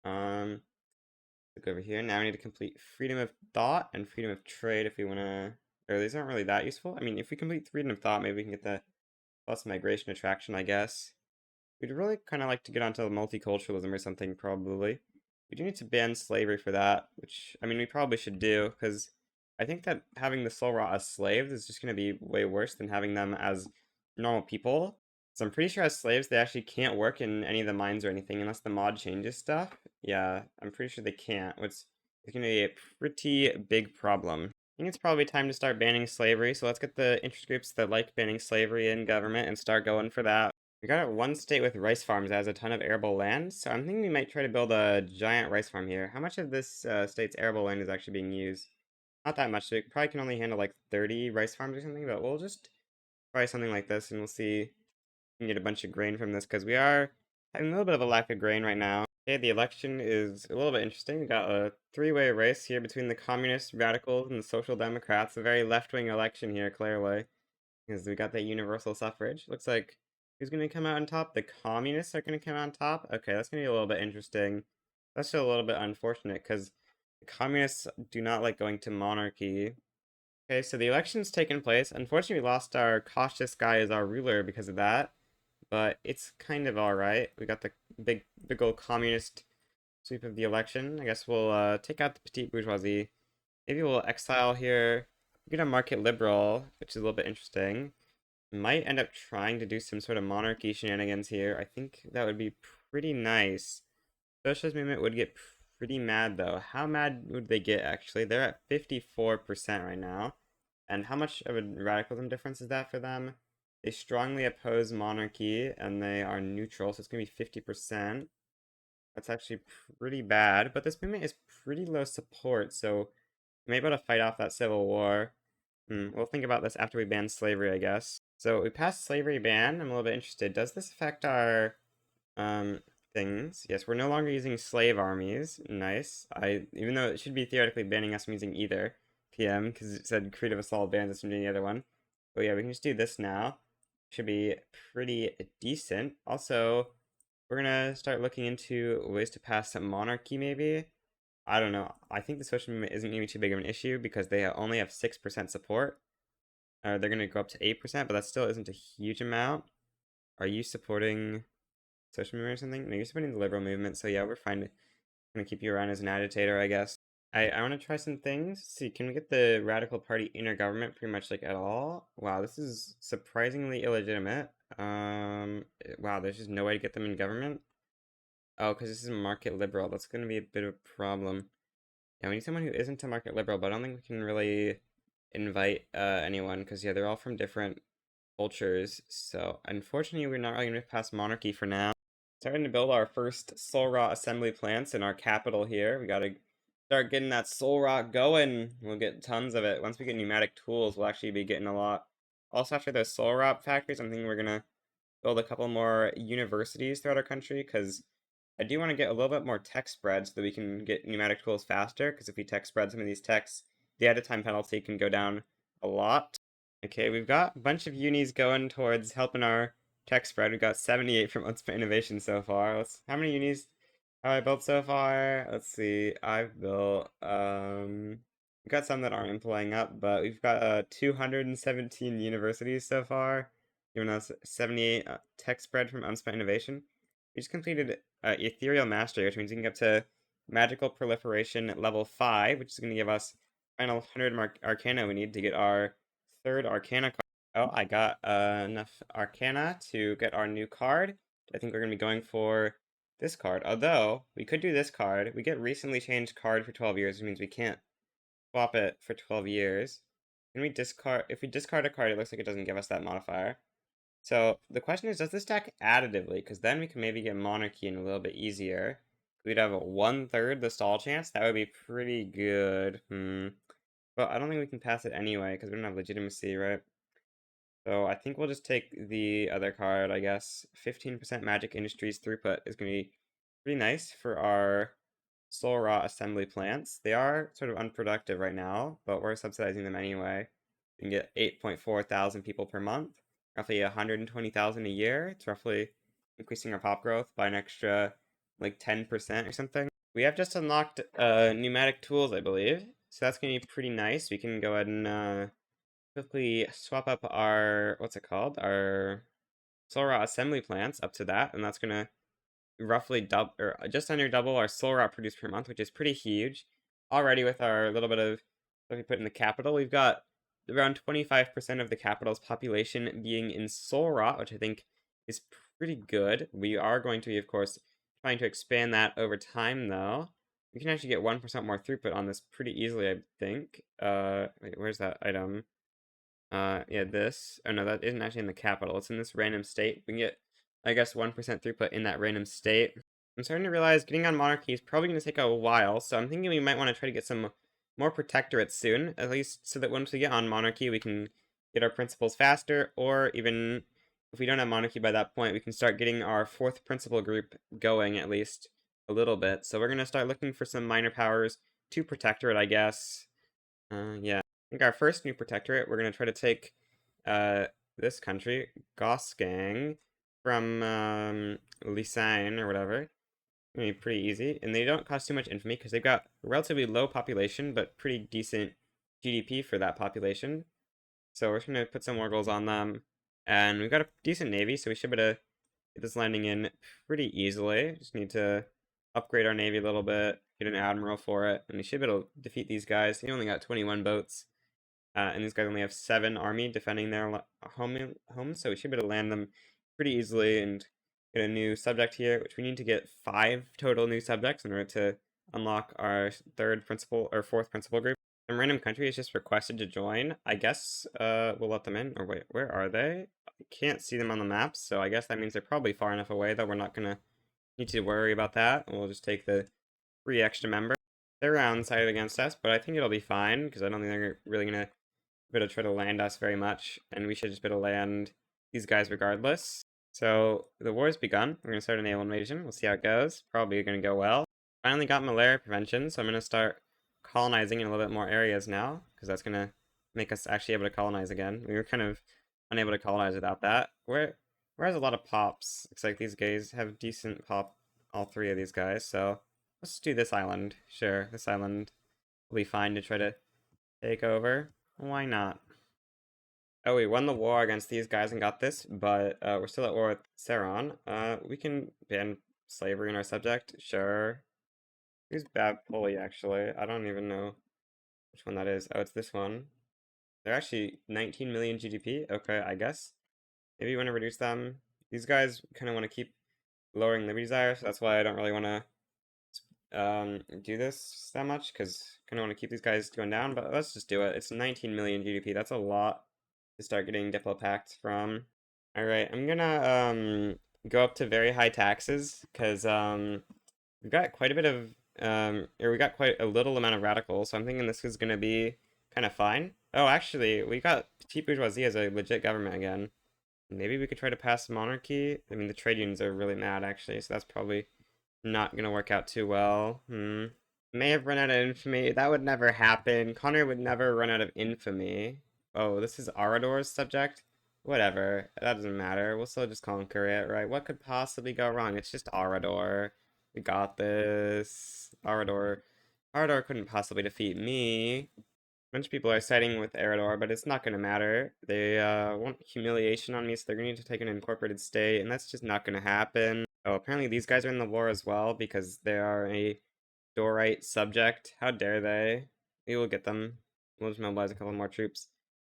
Look over here. Now we need to complete freedom of thought and freedom of trade if we want to. Or these aren't really that useful. I mean, if we complete freedom of thought, maybe we can get the plus migration attraction, I guess. We'd really kind of like to get onto multiculturalism or something, probably. We do need to ban slavery for that, which, I mean, we probably should do, because I think that having the soul rot as slaves is just going to be way worse than having them as normal people. So I'm pretty sure as slaves, they actually can't work in any of the mines or anything unless the mod changes stuff. Yeah, I'm pretty sure they can't, which is going to be a pretty big problem. I think it's probably time to start banning slavery, so let's get the interest groups that like banning slavery in government and start going for that. We got one state with rice farms that has a ton of arable land, so I'm thinking we might try to build a giant rice farm here. How much of this state's arable land is actually being used? Not that much, so it probably can only handle like 30 rice farms or something, but we'll just try something like this and we'll see if we can get a bunch of grain from this, because we are having a little bit of a lack of grain right now. Okay, the election is a little bit interesting. We got a three-way race here between the communist radicals and the social democrats. A very left-wing election here, clearly. because we got that universal suffrage. Looks like who's gonna come out on top? The communists are gonna come out on top? Okay, that's gonna be a little bit interesting. That's still a little bit unfortunate, because the communists do not like going to monarchy. Okay, so the election's taken place. Unfortunately, we lost our cautious guy as our ruler because of that, but it's kind of alright. We got the big old communist sweep of the election. I guess we'll take out the petite bourgeoisie. Maybe we'll exile here. We're gonna market liberal, which is a little bit interesting. Might end up trying to do some sort of monarchy shenanigans here. I think that would be pretty nice. Socialist movement would get pretty mad though. How mad would they get actually? They're at 54% right now. And how much of a radicalism difference is that for them? They strongly oppose monarchy and they are neutral, so it's gonna be 50%. That's actually pretty bad, but this movement is pretty low support, so we may be able to fight off that civil war. We'll think about this after we ban slavery, I guess. So we passed slavery ban. I'm a little bit interested. Does this affect our um things? Yes, we're no longer using slave armies. Nice. Even though it should be theoretically banning us from using either PM, because it said creative assault bans us from doing the other one. But yeah, we can just do this now. Should be pretty decent. Also, we're gonna start looking into ways to pass some monarchy, maybe. I don't know. I think the social movement isn't gonna be too big of an issue because they only have 6% support. They're gonna go up to 8%, but that still isn't a huge amount. Are you supporting social movement or something? No, you're supporting the liberal movement, so yeah, we're fine. I'm gonna keep you around as an agitator, I guess. I want to try some things. See, can we get the Radical Party intergovernment pretty much like at all? Wow, this is surprisingly illegitimate. Wow, there's just no way to get them in government. Oh, because this is market liberal. That's going to be a bit of a problem. Yeah, we need someone who isn't a market liberal, but I don't think we can really invite anyone because, yeah, they're all from different cultures. So, unfortunately, we're not really going to pass monarchy for now. Starting to build our first soul rot assembly plants in our capital here. We got to start getting that soul rot going. We'll get tons of it. Once we get pneumatic tools, we'll actually be getting a lot. Also, after those soul rot factories, I'm thinking we're going to build a couple more universities throughout our country because I do want to get a little bit more tech spread so that we can get pneumatic tools faster, because if we tech spread some of these techs, the edit time penalty can go down a lot. Okay, we've got a bunch of unis going towards helping our tech spread. We've got 78 from Unspent Innovation so far. How many unis have I built so far? Let's see. I've built, we've got some that aren't employing up, but we've got 217 universities so far, giving us 78 tech spread from Unspent Innovation. We just completed Ethereal Mastery, which means we can get to Magical Proliferation level 5, which is going to give us final 100 Arcana we need to get our third Arcana card. Oh, I got enough Arcana to get our new card. I think we're going to be going for this card. Although, we could do this card. We get recently changed card for 12 years, which means we can't swap it for 12 years. Can we discard? If we discard a card, it looks like it doesn't give us that modifier. So the question is, does this stack additively? Because then we can maybe get monarchy in a little bit easier. We'd have 1/3 the stall chance. That would be pretty good. But I don't think we can pass it anyway because we don't have legitimacy, right? So I think we'll just take the other card, I guess. 15% Magic Industries throughput is going to be pretty nice for our soul raw assembly plants. They are sort of unproductive right now, but we're subsidizing them anyway. We can get 8.4 thousand people per month, roughly 120,000 a year. It's roughly increasing our pop growth by an extra like 10% or something. We have just unlocked pneumatic tools, I believe. So that's going to be pretty nice. We can go ahead and quickly swap up our, what's it called? Our soul raw assembly plants up to that, and that's going to roughly double or just under double our soul rot produced per month, which is pretty huge. Already with our little bit of what we put in the capital, we've got around 25% of the capital's population being in soul rot, which I think is pretty good. We are going to be, of course, trying to expand that over time, though. We can actually get 1% more throughput on this pretty easily, I think. Wait, where's that item? Yeah, this. Oh no, that isn't actually in the capital. It's in this random state. We can get, I guess, 1% throughput in that random state. I'm starting to realize getting on monarchy is probably going to take a while, so I'm thinking we might want to try to get some more protectorates soon, at least so that once we get on monarchy, we can get our principles faster, or even if we don't have monarchy by that point, we can start getting our fourth principle group going at least a little bit. So we're going to start looking for some minor powers to protectorate, I guess. Yeah. I think our first new protectorate, we're going to try to take this country, Gosgang, from Lisanne or whatever. Gonna be pretty easy, and they don't cost too much infamy because they've got relatively low population, but pretty decent GDP for that population. So we're just gonna put some more goals on them, and we've got a decent navy, so we should be able to get this landing in pretty easily. Just need to upgrade our navy a little bit, get an admiral for it, and we should be able to defeat these guys. They only got 21 boats, and these guys only have 7 army defending their home, so we should be able to land them pretty easily and get a new subject here, which we need to get 5 total new subjects in order to unlock our fourth principal group. Some random country is just requested to join. I guess we'll let them in. Or wait, where are they? I can't see them on the maps, so I guess that means they're probably far enough away that we're not gonna need to worry about that. We'll just take the 3 extra members. They're round-sided against us, but I think it'll be fine because I don't think they're really gonna be able to try to land us very much, and we should just be able to land these guys regardless. So the war has begun. We're gonna start a naval invasion. We'll see how it goes. Probably gonna go well. Finally got malaria prevention, so I'm gonna start colonizing in a little bit more areas now, because that's gonna make us actually able to colonize again. We were kind of unable to colonize without that. Whereas a lot of pops, looks like these guys have decent pop, all 3 of these guys, so let's do this island. Sure, this island will be fine to try to take over. Why not? Oh, we won the war against these guys and got this, but we're still at war with Ceron. We can ban slavery in our subject, sure. Who's Bad Pulley, actually? I don't even know which one that is. Oh, it's this one. They're actually 19 million GDP. Okay, I guess. Maybe you want to reduce them. These guys kind of want to keep lowering liberty desire, so that's why I don't really want to do this that much, because I kind of want to keep these guys going down, but let's just do it. It's 19 million GDP. That's a lot to start getting Diplo pacts from. Alright, I'm gonna go up to very high taxes, because we've got quite a bit of or we got quite a little amount of radicals, so I'm thinking this is gonna be kind of fine. Oh, actually, we got petite bourgeoisie as a legit government again. Maybe we could try to pass monarchy. I mean, the trade unions are really mad, actually, so that's probably not gonna work out too well. May have run out of infamy. That would never happen. Connor would never run out of infamy. Oh, this is Arador's subject? Whatever. That doesn't matter. We'll still just conquer it, right? What could possibly go wrong? It's just Arador. We got this. Arador couldn't possibly defeat me. A bunch of people are siding with Arador, but it's not gonna matter. They want humiliation on me, so they're gonna need to take an incorporated state, and that's just not gonna happen. Oh, apparently these guys are in the war as well because they are a Dorite subject. How dare they? We will get them. We'll just mobilize a couple more troops.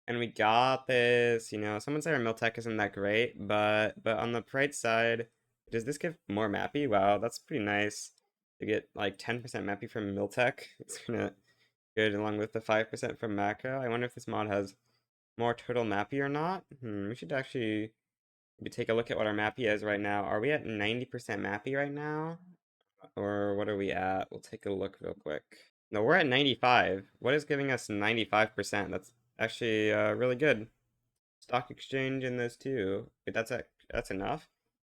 And we got this, you know, someone say our Miltech isn't that great, but on the bright side, does this give more mappy? Wow, that's pretty nice to get like 10% mappy from Miltech. It's gonna good along with the 5% from macro. I wonder if this mod has more total mappy or not. We should actually maybe take a look at what our mappy is right now. Are we at 90% mappy right now? Or what are we at? We'll take a look real quick. No, we're at 95. What is giving us 95%? That's actually really good. Stock exchange in this too. Wait, that's enough?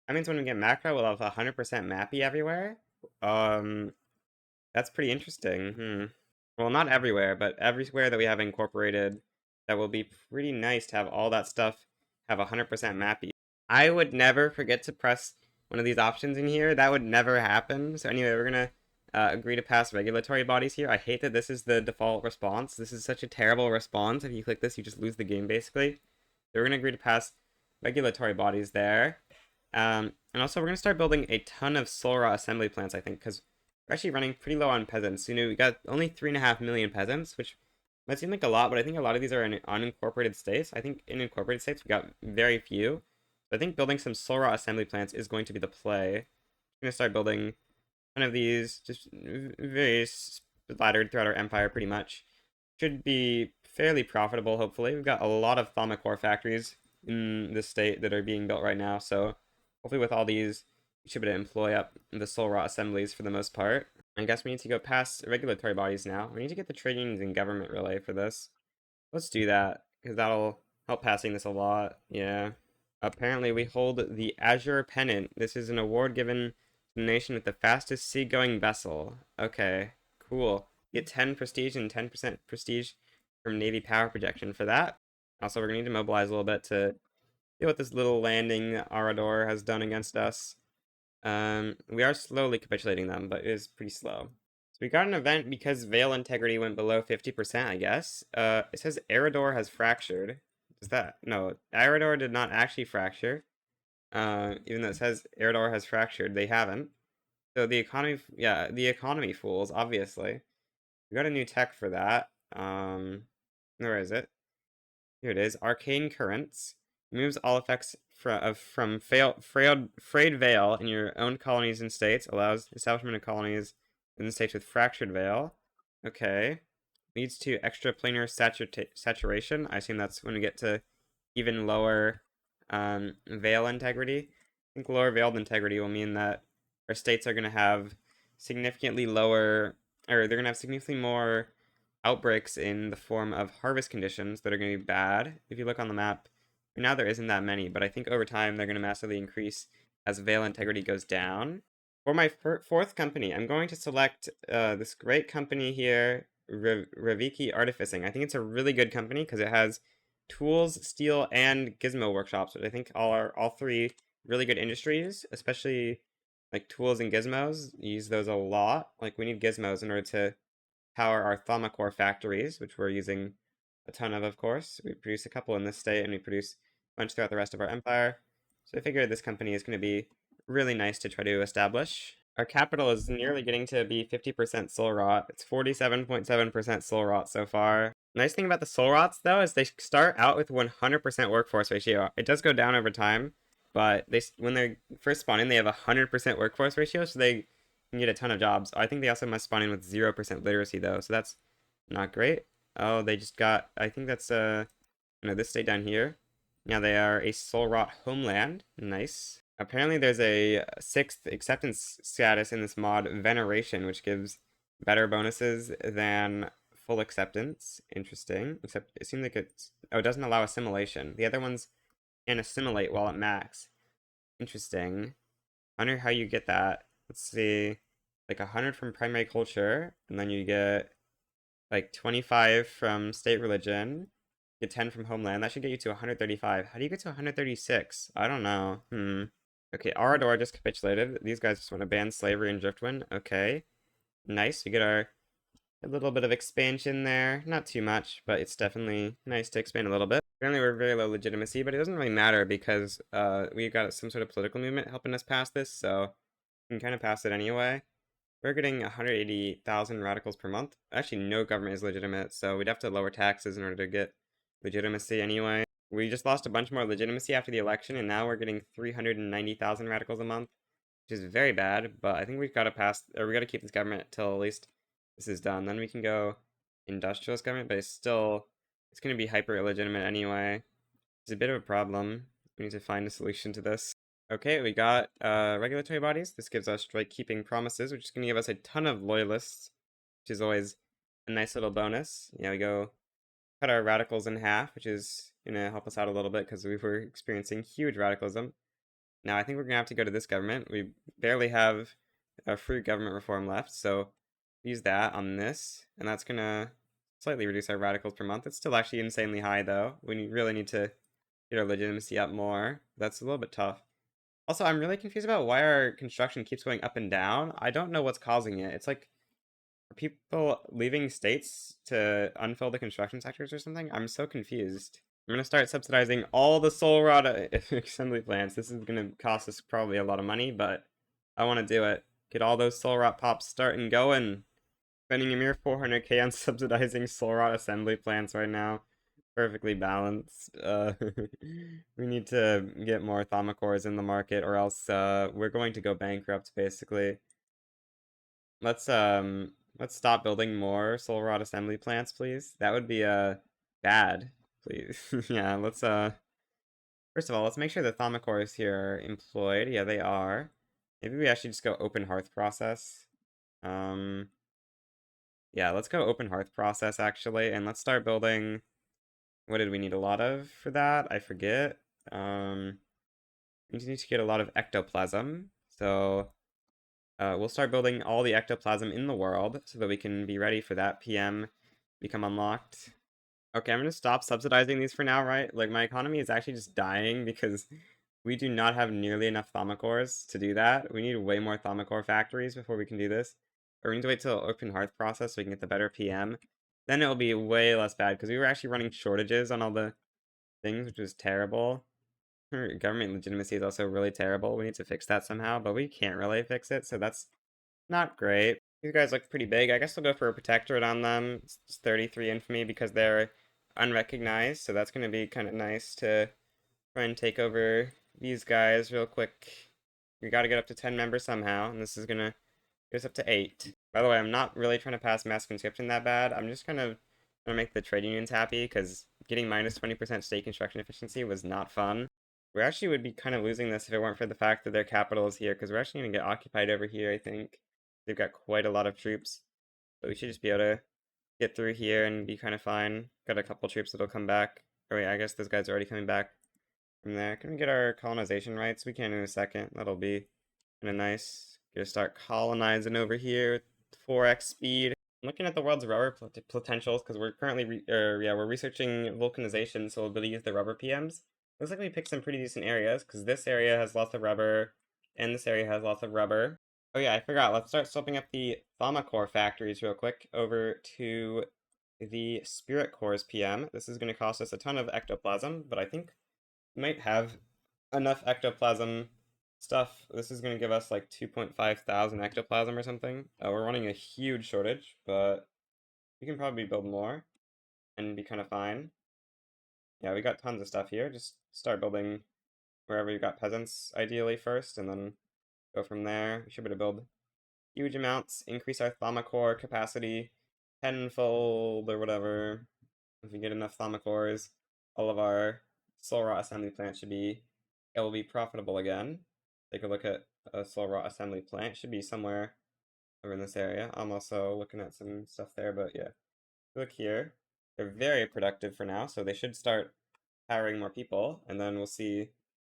That means when we get macro, we'll have 100% mappy everywhere? That's pretty interesting. Well, not everywhere, but everywhere that we have incorporated, that will be pretty nice to have all that stuff have 100% mappy. I would never forget to press one of these options in here. That would never happen. So anyway, we're gonna agree to pass regulatory bodies here. I hate that this is the default response. This is such a terrible response. If you click this, you just lose the game, basically. So we're gonna agree to pass regulatory bodies there. And also, we're gonna start building a ton of Solra assembly plants, I think, because we're actually running pretty low on peasants. You know, we got only 3.5 million peasants, which might seem like a lot, but I think a lot of these are in unincorporated states. I think in incorporated states, we got very few. So I think building some Solra assembly plants is going to be the play. I'm gonna start building one of these, just very splattered throughout our empire, pretty much. Should be fairly profitable, hopefully. We've got a lot of thaumacore factories in this state that are being built right now, so hopefully with all these, we should be able to employ up the Solra assemblies for the most part. I guess we need to go past regulatory bodies now. We need to get the trade unions and government relay for this. Let's do that, because that'll help passing this a lot. Yeah. Apparently, we hold the Azure Pennant. This is an award given to the nation with the fastest seagoing vessel. Okay, cool. Get 10 prestige and 10% prestige from Navy power projection for that. Also, we're gonna need to mobilize a little bit to deal with this little landing that Arador has done against us. We are slowly capitulating them, but it is pretty slow. So we got an event because Veil integrity went below 50%, I guess. It says Arador has fractured. Does that? No, Arador did not actually fracture. Even though it says Arador has fractured, they haven't. So the economy, yeah, the economy fools, obviously. We got a new tech for that. Where is it? Here it is. Arcane Currents. Removes all effects from frayed veil in your own colonies and states. Allows establishment of colonies in the states with fractured veil. Okay. Leads to extraplanar saturation. I assume that's when we get to even lower veil integrity. I think lower veiled integrity will mean that our states are going to have significantly lower, or they're going to have significantly more outbreaks in the form of harvest conditions that are going to be bad. If you look on the map, now there isn't that many, but I think over time they're going to massively increase as veil integrity goes down. For my fourth company, I'm going to select this great company here, Raviki Artificing. I think it's a really good company because it has tools, steel, and gizmo workshops, which I think are all three really good industries, especially like tools and gizmos. Use those a lot. Like we need gizmos in order to power our Thaumacore factories, which we're using a ton of course. We produce a couple in this state, and we produce a bunch throughout the rest of our empire. So I figured this company is going to be really nice to try to establish. Our capital is nearly getting to be 50% soul rot. It's 47.7% soul rot so far. Nice thing about the soul rots, though, is they start out with 100% workforce ratio. It does go down over time, but when they first spawn in, they have 100% workforce ratio, so they can get a ton of jobs. I think they also must spawn in with 0% literacy, though, so that's not great. Oh, they just got, I think that's, this state down here. Now they are a soul rot homeland. Nice. Apparently there's a 6th acceptance status in this mod, Veneration, which gives better bonuses than full acceptance. Interesting. Except it seems like it doesn't allow assimilation. The other ones can assimilate while at max. Interesting. I wonder how you get that. Let's see. Like 100 from primary culture, and then you get like 25 from state religion. Get 10 from homeland. That should get you to 135. How do you get to 136? I don't know. Okay, Arador just capitulated. These guys just want to ban slavery and driftwind. Okay. Nice. We get a little bit of expansion there. Not too much, but it's definitely nice to expand a little bit. Apparently we're very low legitimacy, but it doesn't really matter because we've got some sort of political movement helping us pass this, so we can kind of pass it anyway. We're getting 180,000 radicals per month. Actually, no government is legitimate, so we'd have to lower taxes in order to get legitimacy anyway. We just lost a bunch more legitimacy after the election, and now we're getting 390,000 radicals a month, which is very bad, but I think we've got to pass, or we got to keep this government till at least this is done. Then we can go industrialist government, but it's going to be hyper illegitimate anyway. It's a bit of a problem. We need to find a solution to this. Okay, we got regulatory bodies. This gives us strike-keeping promises, which is going to give us a ton of loyalists, which is always a nice little bonus. Yeah, we go cut our radicals in half, which is going to help us out a little bit because we were experiencing huge radicalism. Now, I think we're going to have to go to this government. We barely have a free government reform left, so use that on this, and that's going to slightly reduce our radicals per month. It's still actually insanely high, though. We really need to get our legitimacy up more. That's a little bit tough. Also, I'm really confused about why our construction keeps going up and down. I don't know what's causing it. It's like, are people leaving states to unfill the construction sectors or something? I'm so confused. I'm gonna start subsidizing all the soul rod assembly plants. This is gonna cost us probably a lot of money, but I want to do it. Get all those soul rot pops starting going. Spending a mere 400k on subsidizing soul rot assembly plants right now. Perfectly balanced. We need to get more Thaumacours in the market, or else we're going to go bankrupt. Basically, let's stop building more soul rod assembly plants, please. That would be bad, please. Yeah, let's first of all, let's make sure the Thaumacours here are employed. Yeah, they are. Maybe we actually just go open hearth process. Yeah, let's go open hearth process actually, and let's start building. What did we need a lot of for that? I forget. We need to get a lot of ectoplasm. So we'll start building all the ectoplasm in the world so that we can be ready for that PM become unlocked. Okay, I'm gonna stop subsidizing these for now, right? Like, my economy is actually just dying because we do not have nearly enough Thaumacorps to do that. We need way more Thaumacore factories before we can do this. Or we need to wait till open hearth process so we can get the better PM. Then it'll be way less bad because we were actually running shortages on all the things, which was terrible. Our government legitimacy is also really terrible. We need to fix that somehow, but we can't really fix it, so that's not great. These guys look pretty big. I guess I'll go for a protectorate on them. It's 33 infamy because they're unrecognized, so that's going to be kind of nice to try and take over these guys real quick. We got to get up to 10 members somehow, and this is going to get us up to 8. By the way, I'm not really trying to pass mass conscription that bad. I'm just kind of trying to make the trade unions happy because getting minus 20% state construction efficiency was not fun. We actually would be kind of losing this if it weren't for the fact that their capital is here, because we're actually going to get occupied over here, I think. They've got quite a lot of troops, but we should just be able to get through here and be kind of fine. Got a couple troops that'll come back. Oh wait, I guess those guys are already coming back from there. Can we get our colonization rights? We can in a second. That'll be kind of nice. Gonna start colonizing over here with 4x speed. I'm looking at the world's rubber potentials because we're currently we're researching vulcanization, so we'll be able to use the rubber PMs. Looks like we picked some pretty decent areas because this area has lots of rubber and this area has lots of rubber. Oh yeah, I forgot. Let's start swapping up the Thaumacore factories real quick over to the Spirit Cores PM. This is going to cost us a ton of ectoplasm, but I think we might have enough ectoplasm stuff. This is going to give us like 2.5 thousand ectoplasm or something. We're running a huge shortage, but we can probably build more and be kind of fine. Yeah, we got tons of stuff here. Just start building wherever you got peasants, ideally, first, and then go from there. We should be able to build huge amounts, increase our Thaumacore capacity tenfold or whatever. If we get enough Thaumacorps, all of our soul rot assembly plants it will be profitable again. Take a look at a soul rot assembly plant. It should be somewhere over in this area. I'm also looking at some stuff there, but yeah. Look here. They're very productive for now, so they should start hiring more people, and then we'll see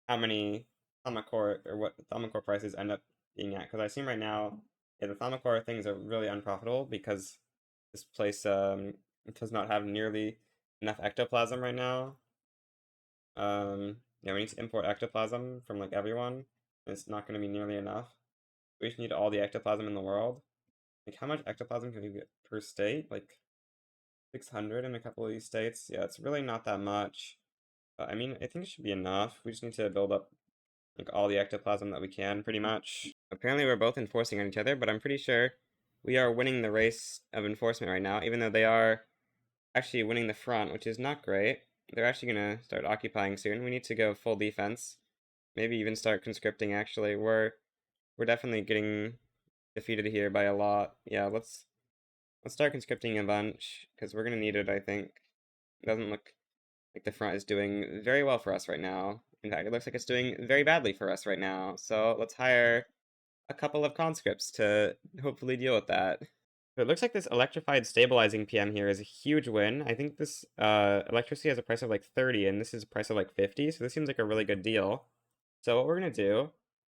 how many Thaumacore or what Thaumacore prices end up being at. Because I assume right now, yeah, the Thaumacore things are really unprofitable because this place does not have nearly enough ectoplasm right now. Yeah, we need to import ectoplasm from like everyone. It's not going to be nearly enough. We just need all the ectoplasm in the world. Like, how much ectoplasm can we get per state? Like 600 in a couple of these states. Yeah, it's really not that much. I mean, I think it should be enough. We just need to build up like all the ectoplasm that we can, pretty much. Apparently, we're both enforcing on each other, but I'm pretty sure we are winning the race of enforcement right now, even though they are actually winning the front, which is not great. They're actually gonna start occupying soon. We need to go full defense. Maybe even start conscripting, actually. We're definitely getting defeated here by a lot. Yeah, let's start conscripting a bunch, because we're gonna need it, I think. It doesn't look like the front is doing very well for us right now. In fact, it looks like it's doing very badly for us right now. So let's hire a couple of conscripts to hopefully deal with that. So it looks like this electrified stabilizing PM here is a huge win. I think this electricity has a price of like 30 and this is a price of like 50, so this seems like a really good deal. So what we're gonna do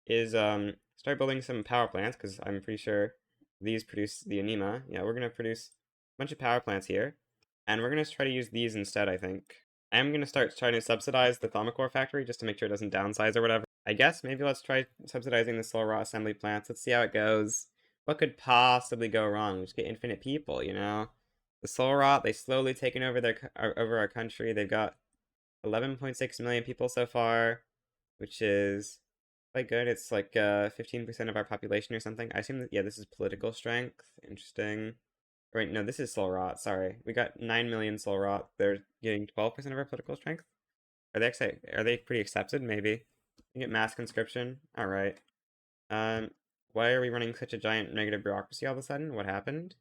is start building some power plants because I'm pretty sure these produce the anema. Yeah, we're gonna produce a bunch of power plants here, and we're gonna try to use these instead, I think. I am gonna start trying to subsidize the Thaumacore factory just to make sure it doesn't downsize or whatever. I guess maybe let's try subsidizing the solar raw assembly plants. Let's see how it goes. What could possibly go wrong? Just get infinite people, you know? The soul rot, they slowly taken over over our country. They've got 11.6 million people so far, which is quite good. It's like 15% of our population or something. I assume that, yeah, this is political strength. Interesting. Wait, no, this is soul rot. Sorry. We got 9 million soul rot. They're getting 12% of our political strength. Are they pretty accepted? Maybe. You get mass conscription. All right. Why are we running such a giant negative bureaucracy all of a sudden? What happened?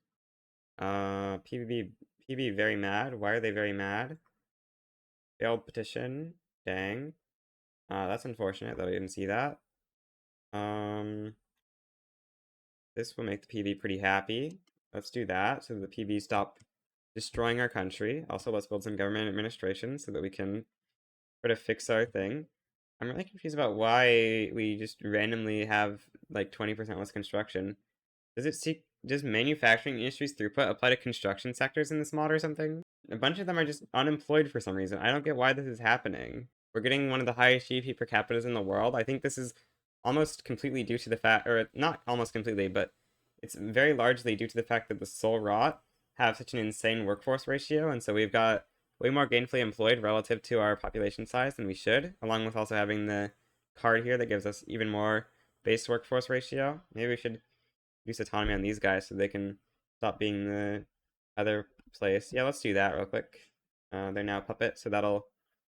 PB very mad. Why are they very mad? Failed petition. Dang. That's unfortunate that I didn't see that. This will make the PB pretty happy. Let's do that so that the PB stop destroying our country. Also, let's build some government administration so that we can try to fix our thing. I'm really confused about why we just randomly have like 20% less construction. Does manufacturing industries throughput apply to construction sectors in this mod or something? a bunch of them are just unemployed for some reason. I don't get why this is happening. We're getting one of the highest GDP per capita in the world. I think this is almost completely due to the fact, or not almost completely, but it's very largely due to the fact that the soul rot have such an insane workforce ratio, and so we've got way more gainfully employed relative to our population size than we should, along with also having the card here that gives us even more base workforce ratio. Maybe we should use autonomy on these guys so they can stop being the other place. Yeah, let's do that real quick. They're now puppet, so that'll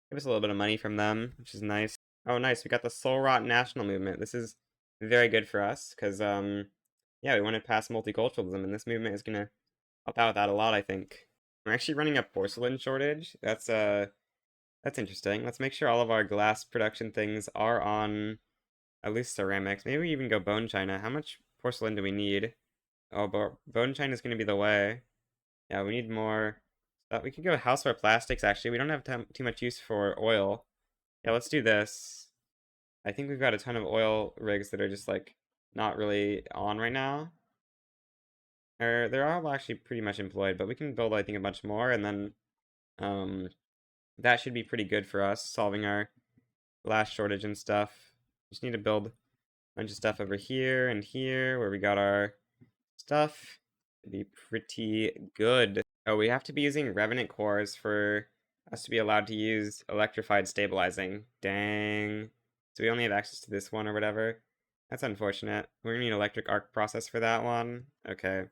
give us a little bit of money from them, which is nice. Oh, nice. We got the Soul Rot National Movement. This is very good for us because, yeah, we want to pass multiculturalism, and this movement is gonna help out with that a lot, I think. We're actually running a porcelain shortage. That's interesting. Let's make sure all of our glass production things are on at least ceramics. Maybe we even go bone china. How much porcelain do we need? Oh, but bone china is gonna be the way. Yeah, we need more stuff. We could go houseware plastics, actually. We don't have too much use for oil. Yeah, let's do this. I think we've got a ton of oil rigs that are just, like, not really on right now. Or they're all actually pretty much employed, but we can build, I think, a bunch more, and then, that should be pretty good for us, solving our glass shortage and stuff. Just need to build a bunch of stuff over here and here, where we got our stuff. It'd be pretty good. Oh, we have to be using revenant cores for us to be allowed to use electrified stabilizing. Dang. So we only have access to this one or whatever. That's unfortunate. We're gonna need electric arc process for that one. Okay.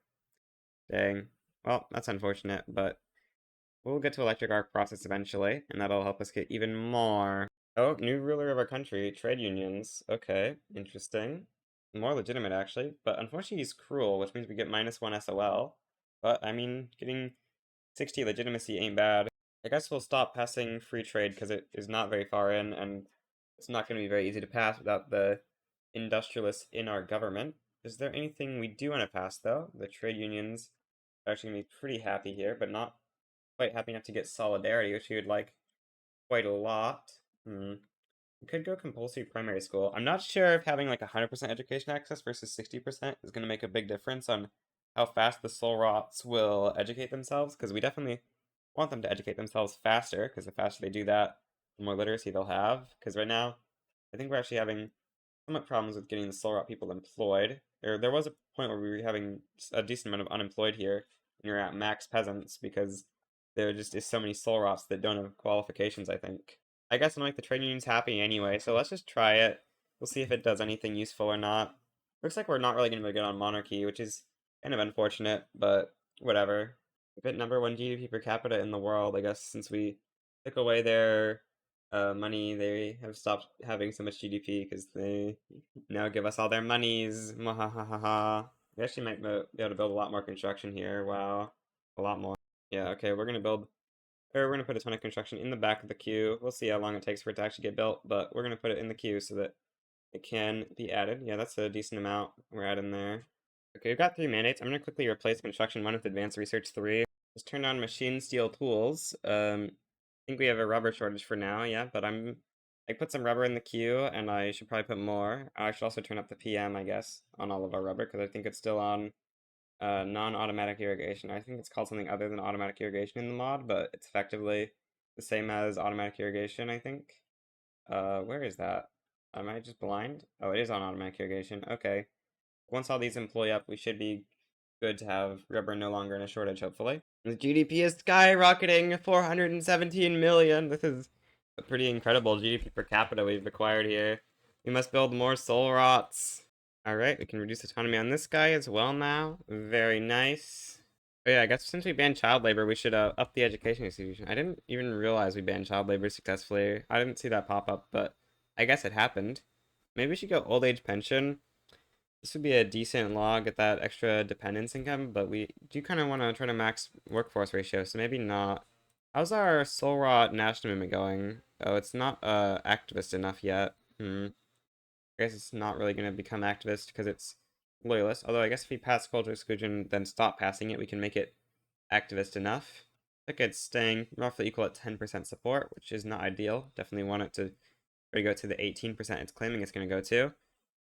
Dang. Well, that's unfortunate, but we'll get to electric arc process eventually, and that'll help us get even more. Oh, new ruler of our country, trade unions. Okay, interesting. More legitimate, actually, but unfortunately he's cruel, which means we get -1 SOL. But, I mean, getting 60 legitimacy ain't bad. I guess we'll stop passing free trade because it is not very far in, and it's not going to be very easy to pass without the industrialists in our government. Is there anything we do want to pass, though? The trade unions are actually going to be pretty happy here, but not quite happy enough to get solidarity, which we would like quite a lot. We could go compulsory primary school. I'm not sure if having like 100% education access versus 60% is going to make a big difference on how fast the soul rots will educate themselves, because we definitely want them to educate themselves faster, because the faster they do that, the more literacy they'll have. Because right now, I think we're actually having somewhat problems with getting the soul rot people employed. There was a point where we were having a decent amount of unemployed here, and we were at max peasants, because there just is so many soul rots that don't have qualifications, I think. I guess I'm like the trade union's happy anyway, so let's just try it. We'll see if it does anything useful or not. Looks like we're not really going to be good on monarchy, which is kind of unfortunate, but whatever. We've hit #1 GDP per capita in the world, I guess, since we took away their money, they have stopped having so much GDP because they now give us all their monies. Mwahahaha. We actually might be able to build a lot more construction here. Wow. A lot more. Yeah, okay, we're gonna put a ton of construction in the back of the queue. We'll see how long it takes for it to actually get built, but we're gonna put it in the queue so that it can be added. Yeah, that's a decent amount we're adding there. Okay, we've got 3 mandates. I'm gonna quickly replace construction 1 with advanced research 3. Just turn on machine steel tools. I think we have a rubber shortage for now, yeah, but I put some rubber in the queue, and I should probably put more. I should also turn up the PM, I guess, on all of our rubber, because I think it's still on non-automatic irrigation. I think it's called something other than automatic irrigation in the mod, but it's effectively the same as automatic irrigation, I think. Where is that? Am I just blind? Oh, it is on automatic irrigation. Okay. Once all these employ up, we should be good to have rubber no longer in a shortage, hopefully. The GDP is skyrocketing, 417 million. This is a pretty incredible GDP per capita we've acquired here. We must build more soul rots. Alright, we can reduce autonomy on this guy as well now. Very nice. Oh yeah, I guess since we banned child labor, we should up the education institution. I didn't even realize we banned child labor successfully. I didn't see that pop up, but I guess it happened. Maybe we should go old age pension. This would be a decent law, get that extra dependence income, but we do kind of want to try to max workforce ratio, so maybe not. How's our soul rot national movement going? Oh, it's not activist enough yet. I guess it's not really going to become activist because it's loyalist. Although I guess if we pass cultural exclusion, then stop passing it, we can make it activist enough. I think it's staying roughly equal at 10% support, which is not ideal. Definitely want it to go to the 18% it's claiming it's going to go to.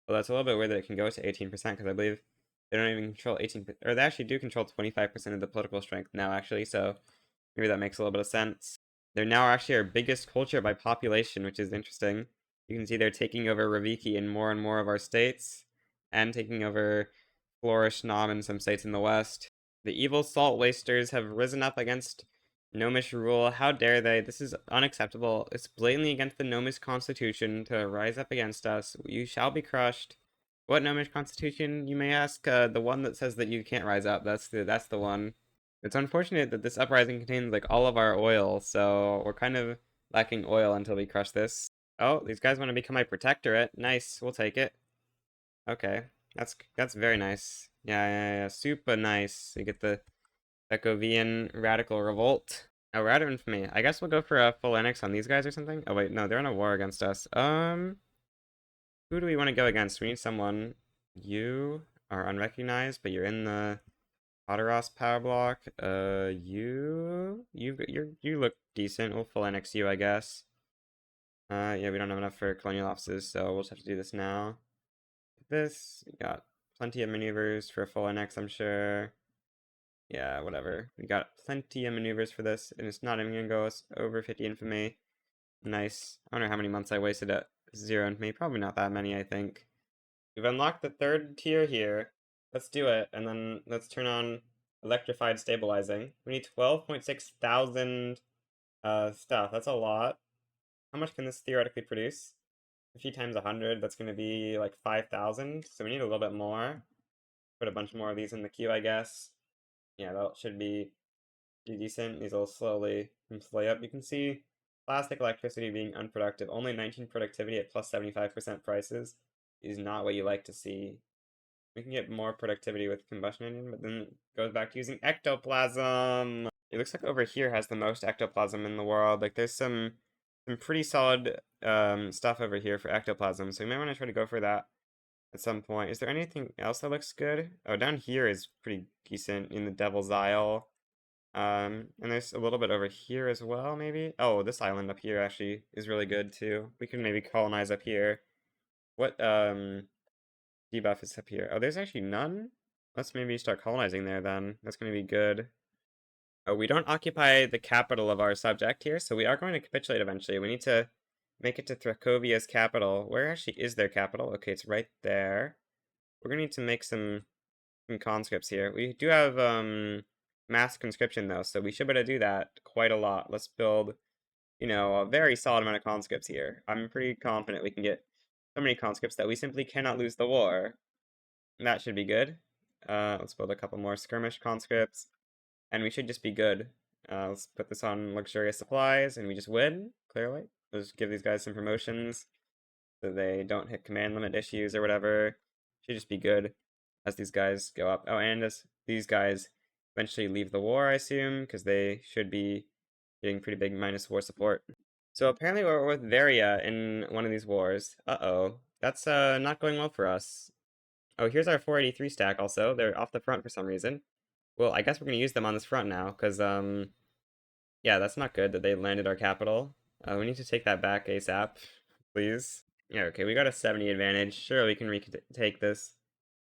Well, that's a little bit weird that it can go to 18% because I believe they don't even control 18%, or they actually do control 25% of the political strength now, actually. So Maybe that makes a little bit of sense. They're now actually our biggest culture by population, which is interesting. You can see they're taking over Raviki in more and more of our states, and taking over Flourish Nam in some states in the west. The evil salt wasters have risen up against Gnomish rule. How dare they? This is unacceptable. It's blatantly against the Gnomish constitution to rise up against us. You shall be crushed. What Gnomish constitution, you may ask? The one that says that you can't rise up. That's the one. It's unfortunate that this uprising contains like all of our oil, so we're kind of lacking oil until we crush this. Oh, these guys want to become my protectorate. Nice, we'll take it. Okay, that's very nice. Yeah, super nice. You get the Bekovian Radical Revolt. Oh, we're out of infamy. I guess we'll go for a full annex on these guys or something. Oh wait, no, they're in a war against us. Who do we want to go against? We need someone. You are unrecognized, but you're in the Otteros power block. You look decent. We'll full annex you, I guess. Yeah, we don't have enough for colonial offices, so we'll just have to do this now. This, we got plenty of maneuvers for a full annex, I'm sure. Yeah, whatever. We got plenty of maneuvers for this, and it's not even gonna go us over 50 infamy. Nice. I wonder how many months I wasted at 0 infamy. Probably not that many, I think. We've unlocked the 3rd tier here. Let's do it, and then let's turn on electrified stabilizing. We need 12.6 thousand stuff. That's a lot. How much can this theoretically produce? 50 times 100, that's going to be like 5,000. So we need a little bit more. Put a bunch more of these in the queue, I guess. Yeah, that should be pretty decent. These will slowly play up. You can see plastic electricity being unproductive. Only 19 productivity at plus 75% prices is not what you like to see. We can get more productivity with combustion engine, but then it goes back to using ectoplasm. It looks like over here has the most ectoplasm in the world. Like there's some pretty solid stuff over here for ectoplasm, so we might want to try to go for that at some point. Is there anything else that looks good? Oh, down here is pretty decent in the Devil's Isle. And there's a little bit over here as well, maybe? Oh, this island up here actually is really good too. We can maybe colonize up here. What debuff is up here? Oh, there's actually none? Let's maybe start colonizing there then. That's gonna be good. Oh, we don't occupy the capital of our subject here, so we are going to capitulate eventually. We need to make it to Thracovia's capital. Where actually is their capital? Okay, it's right there. We're gonna need to make some conscripts here. We do have mass conscription though, so we should be able to do that quite a lot. Let's build, a very solid amount of conscripts here. I'm pretty confident we can get so many conscripts that we simply cannot lose the war. And that should be good. Let's build a couple more skirmish conscripts, and we should just be good. Let's put this on luxurious supplies, and we just win, clearly. Let's give these guys some promotions so they don't hit command limit issues or whatever. Should just be good as these guys go up. Oh, and as these guys eventually leave the war, I assume, because they should be getting pretty big minus war support. So apparently we're with Varia in one of these wars. Uh-oh. That's not going well for us. Oh, here's our 483 stack also. They're off the front for some reason. Well, I guess we're going to use them on this front now, because, yeah, that's not good that they landed our capital. We need to take that back ASAP, please. Yeah, okay, we got a 70 advantage. Sure, we can retake this.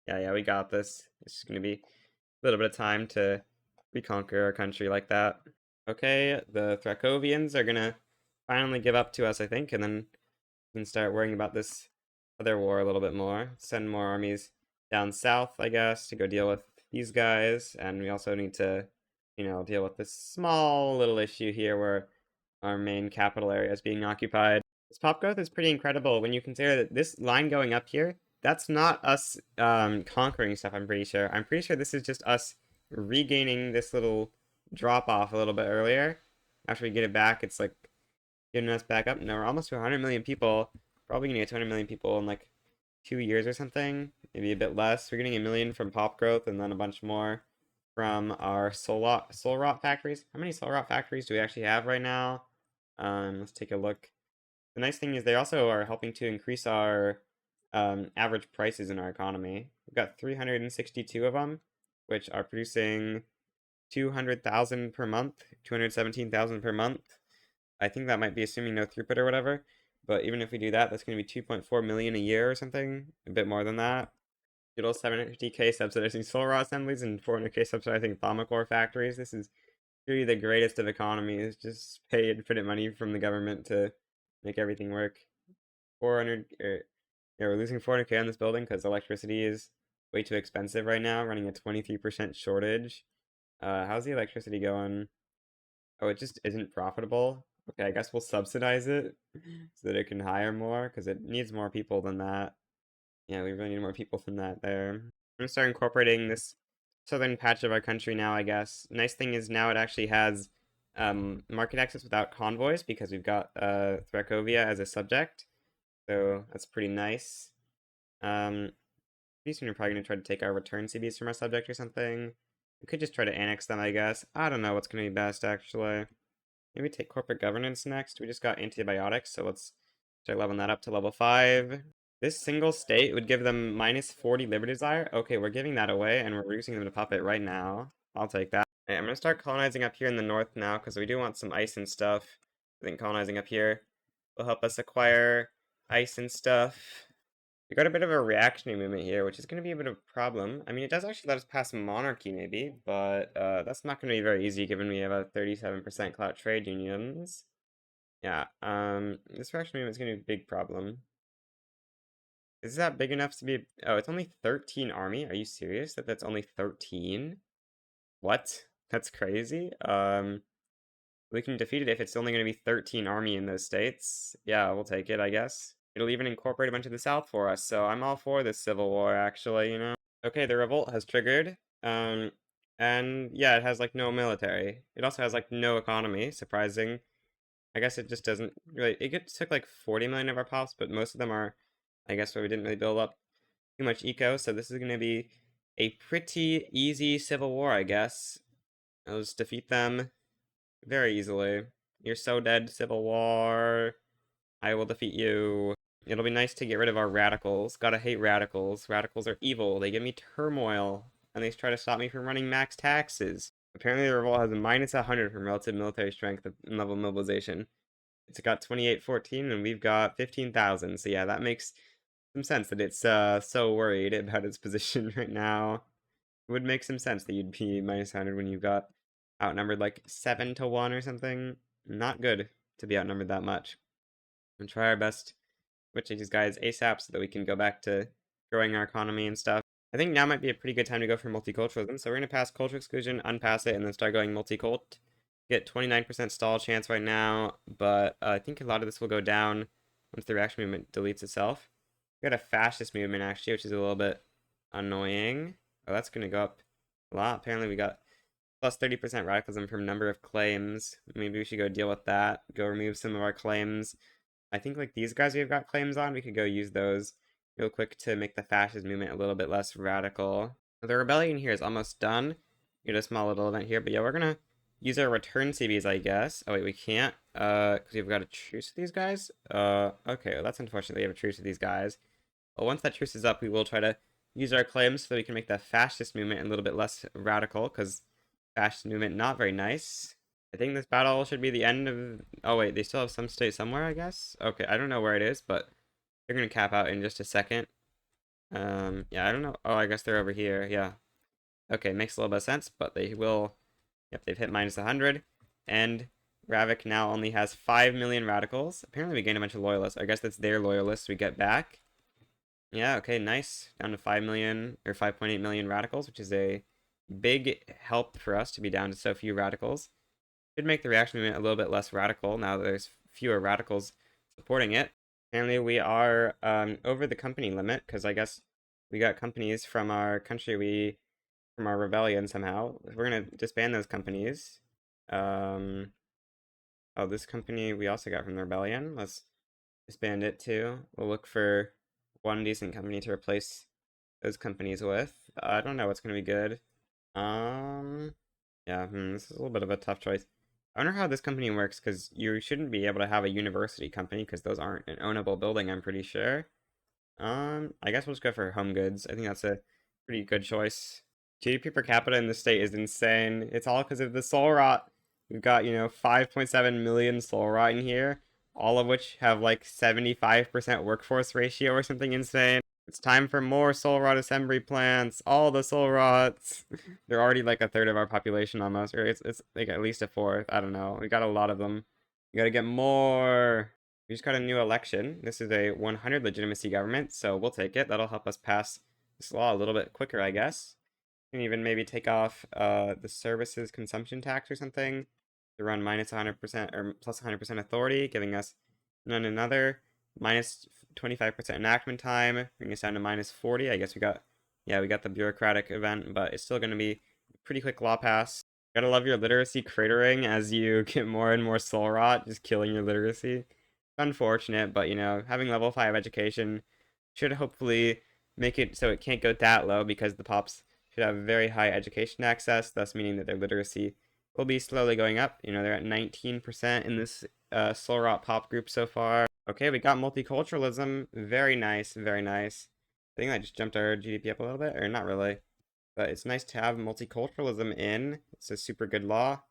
Yeah, we got this. It's just going to be a little bit of time to reconquer our country like that. Okay, the Thracovians are going to finally give up to us, I think, and then we can start worrying about this other war a little bit more. Send more armies down south, I guess, to go deal with these guys, and we also need to, deal with this small little issue here where our main capital area is being occupied. This pop growth is pretty incredible when you consider that this line going up here, that's not us conquering stuff, I'm pretty sure. I'm pretty sure this is just us regaining this little drop off a little bit earlier. After we get it back, it's like getting us back up. Now we're almost to 100 million people. Probably gonna get 200 million people in like 2 years or something. Maybe a bit less. We're getting 1 million from pop growth and then a bunch more from our soul rot factories. How many soul rot factories do we actually have right now? Let's take a look. The nice thing is they also are helping to increase our average prices in our economy. We've got 362 of them, which are producing 200,000 per month, 217,000 per month. I think that might be assuming no throughput or whatever, but even if we do that, that's going to be 2.4 million a year or something, a bit more than that. Good old 750k subsidizing solar assemblies and 400k subsidizing atomic ore factories. This is Really the greatest of economies. Just pay infinite money from the government to make everything work. 400, yeah, we're losing 400K on this building because electricity is way too expensive right now, running a 23% shortage. How's the electricity going? Oh, it just isn't profitable. Okay, I guess we'll subsidize it so that it can hire more because it needs more people than that. Yeah, we really need more people than that there. I'm gonna start incorporating this southern patch of our country now, I guess. Nice thing is now it actually has market access without convoys because we've got Thrakovia as a subject. So that's pretty nice. Pretty soon we're probably gonna try to take our return CBs from our subject or something. We could just try to annex them, I guess. I don't know what's gonna be best actually. Maybe take corporate governance next. We just got antibiotics, so let's start leveling that up to level 5. This single state would give them minus 40 liberty desire. Okay, we're giving that away, and we're reducing them to puppet right now. I'll take that. Okay, I'm gonna start colonizing up here in the north now, because we do want some ice and stuff. I think colonizing up here will help us acquire ice and stuff. We got a bit of a reactionary movement here, which is going to be a bit of a problem. I mean, it does actually let us pass monarchy, maybe, but that's not going to be very easy given we have a 37% clout trade unions. Yeah, this reactionary movement is going to be a big problem. Is that big enough to be... Oh, it's only 13 army? Are you serious that that's only 13? What? That's crazy. We can defeat it if it's only going to be 13 army in those states. Yeah, we'll take it, I guess. It'll even incorporate a bunch of the South for us, so I'm all for this civil war, actually, you know? Okay, the revolt has triggered. And yeah, it has, like, no military. It also has, like, no economy, surprising. I guess it just doesn't really... took, like, 40 million of our pops, but most of them are, I guess, where we didn't really build up too much eco, so this is going to be a pretty easy civil war, I guess. I'll just defeat them very easily. You're so dead, Civil War. I will defeat you. It'll be nice to get rid of our radicals. Gotta hate radicals. Radicals are evil. They give me turmoil. And they try to stop me from running max taxes. Apparently the revolt has a minus 100 from relative military strength and level of mobilization. It's got 2814 and we've got 15,000. So yeah, that makes some sense that it's so worried about its position right now. It would make some sense that you'd be minus 100 when you've got outnumbered like 7 to 1 or something. Not good to be outnumbered that much. And try our best switching these guys ASAP so that we can go back to growing our economy and stuff. I think now might be a pretty good time to go for multiculturalism. So we're going to pass culture exclusion, unpass it, and then start going multicult. Get 29% stall chance right now, but I think a lot of this will go down once the reaction movement deletes itself. We got a fascist movement actually, which is a little bit annoying. Oh, that's going to go up a lot. Apparently we got plus 30% radicalism from number of claims. Maybe we should go deal with that. Go remove some of our claims. I think like these guys we've got claims on, we could go use those real quick to make the fascist movement a little bit less radical. The rebellion here is almost done. Get a small little event here, but yeah, we're gonna use our return CVs, I guess. Oh wait, we can't, because we've got a truce with these guys. Okay, well, that's unfortunate we have a truce with these guys. Well, once that truce is up, we will try to use our claims so that we can make the fascist movement a little bit less radical, because fascist movement not very nice. I think this battle should be the end of... Oh wait, they still have some state somewhere, I guess? Okay, I don't know where it is, but they're gonna cap out in just a second. Yeah, I don't know. Oh, I guess they're over here, yeah. Okay, makes a little bit of sense, but they will... Yep, they've hit minus 100. And Ravik now only has 5 million radicals. Apparently we gained a bunch of loyalists. I guess that's their loyalists we get back. Yeah, okay, nice. Down to 5 million, or 5.8 million radicals, which is a big help for us to be down to so few radicals. Should make the reaction movement a little bit less radical now that there's fewer radicals supporting it. Apparently we are over the company limit, because I guess we got companies from our country, from our rebellion somehow. We're going to disband those companies. Oh, this company we also got from the rebellion. Let's disband it too. We'll look for one decent company to replace those companies with. I don't know what's going to be good. Yeah, this is a little bit of a tough choice. I wonder how this company works, because you shouldn't be able to have a university company, because those aren't an ownable building, I'm pretty sure. I guess we'll just go for home goods. I think that's a pretty good choice. GDP per capita in the state is insane. It's all because of the soul rot. We've got, 5.7 million soul rot in here, all of which have like 75% workforce ratio or something insane. It's time for more soul rod assembly plants. All the soul rods. They're already like a third of our population almost, or it's like at least a fourth. I don't know. We got a lot of them. We gotta get more. We just got a new election. This is a 100 legitimacy government, so we'll take it. That'll help us pass this law a little bit quicker, I guess. We can even maybe take off the services consumption tax or something to run minus 100% or plus 100% authority, giving us none another minus 25% enactment time, bring us down to minus 40. I guess we got the bureaucratic event, but it's still going to be a pretty quick law pass. Gotta love your literacy cratering as you get more and more soul rot, just killing your literacy. Unfortunate, but you know, having level 5 education should hopefully make it so it can't go that low because the pops should have very high education access, thus meaning that their literacy will be slowly going up. You know, they're at 19% in this soul rot pop group so far. Okay, we got multiculturalism. Very nice, very nice. I think that just jumped our GDP up a little bit, or not really. But it's nice to have multiculturalism in. It's a super good law.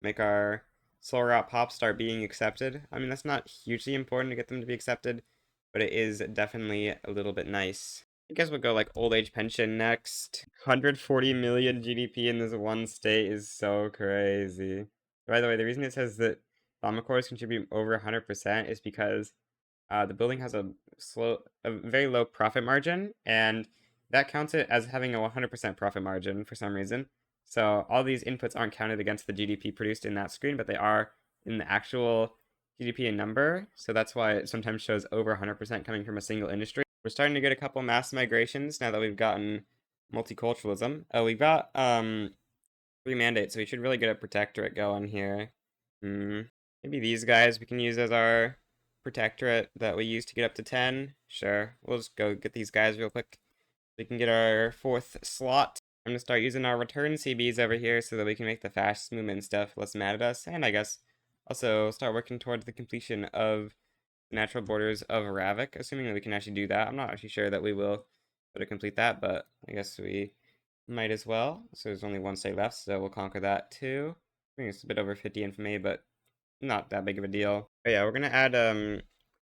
Make our soul rot pops start being accepted. I mean, that's not hugely important to get them to be accepted, but it is definitely a little bit nice. I guess we'll go like old age pension next. 140 million GDP in this one state is so crazy. By the way, the reason it says that llama cores contribute over 100% is because the building has a very low profit margin, and that counts it as having a 100% profit margin for some reason. So all these inputs aren't counted against the GDP produced in that screen, but they are in the actual GDP in number. So that's why it sometimes shows over 100% coming from a single industry. We're starting to get a couple mass migrations now that we've gotten multiculturalism. Oh, we've got 3 mandates, so we should really get a protectorate going here. Maybe these guys we can use as our protectorate that we used to get up to 10. Sure, we'll just go get these guys real quick. We can get our 4th slot. I'm gonna start using our return CBs over here so that we can make the fast movement stuff less mad at us, and I guess also start working towards the completion of the natural borders of Ravik, assuming that we can actually do that. I'm not actually sure that we will be able to complete that, but I guess we might as well. So there's only one state left, so we'll conquer that too. I think it's a bit over 50 infamy, but not that big of a deal. But yeah, we're gonna add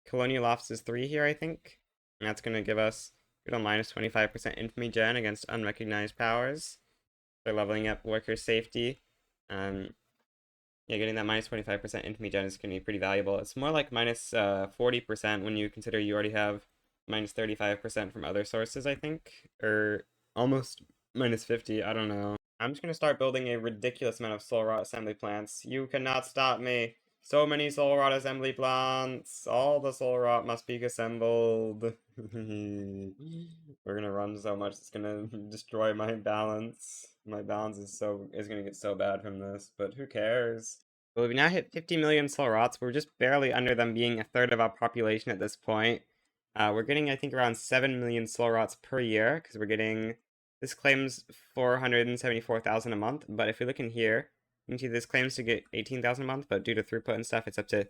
Colonial Offices 3 here, I think. And that's gonna give us good on minus 25% infamy gen against unrecognized powers. By leveling up worker safety. Yeah, getting that minus 25% infamy gen is gonna be pretty valuable. It's more like minus 40% when you consider you already have minus 35% from other sources, I think. Or almost minus 50, I don't know. I'm just gonna start building a ridiculous amount of soul rod assembly plants. You cannot stop me. So many soul rod assembly plants. All the soul rod must be assembled. We're gonna run so much it's gonna destroy my balance. My balance is gonna get so bad from this, but who cares? Well, we've now hit 50 million soul rods. We're just barely under them being a third of our population at this point. We're getting, I think, around 7 million soul rods per year, because we're getting... This claims 474,000 a month, but if we look in here, you can see this claims to get 18,000 a month, but due to throughput and stuff, it's up to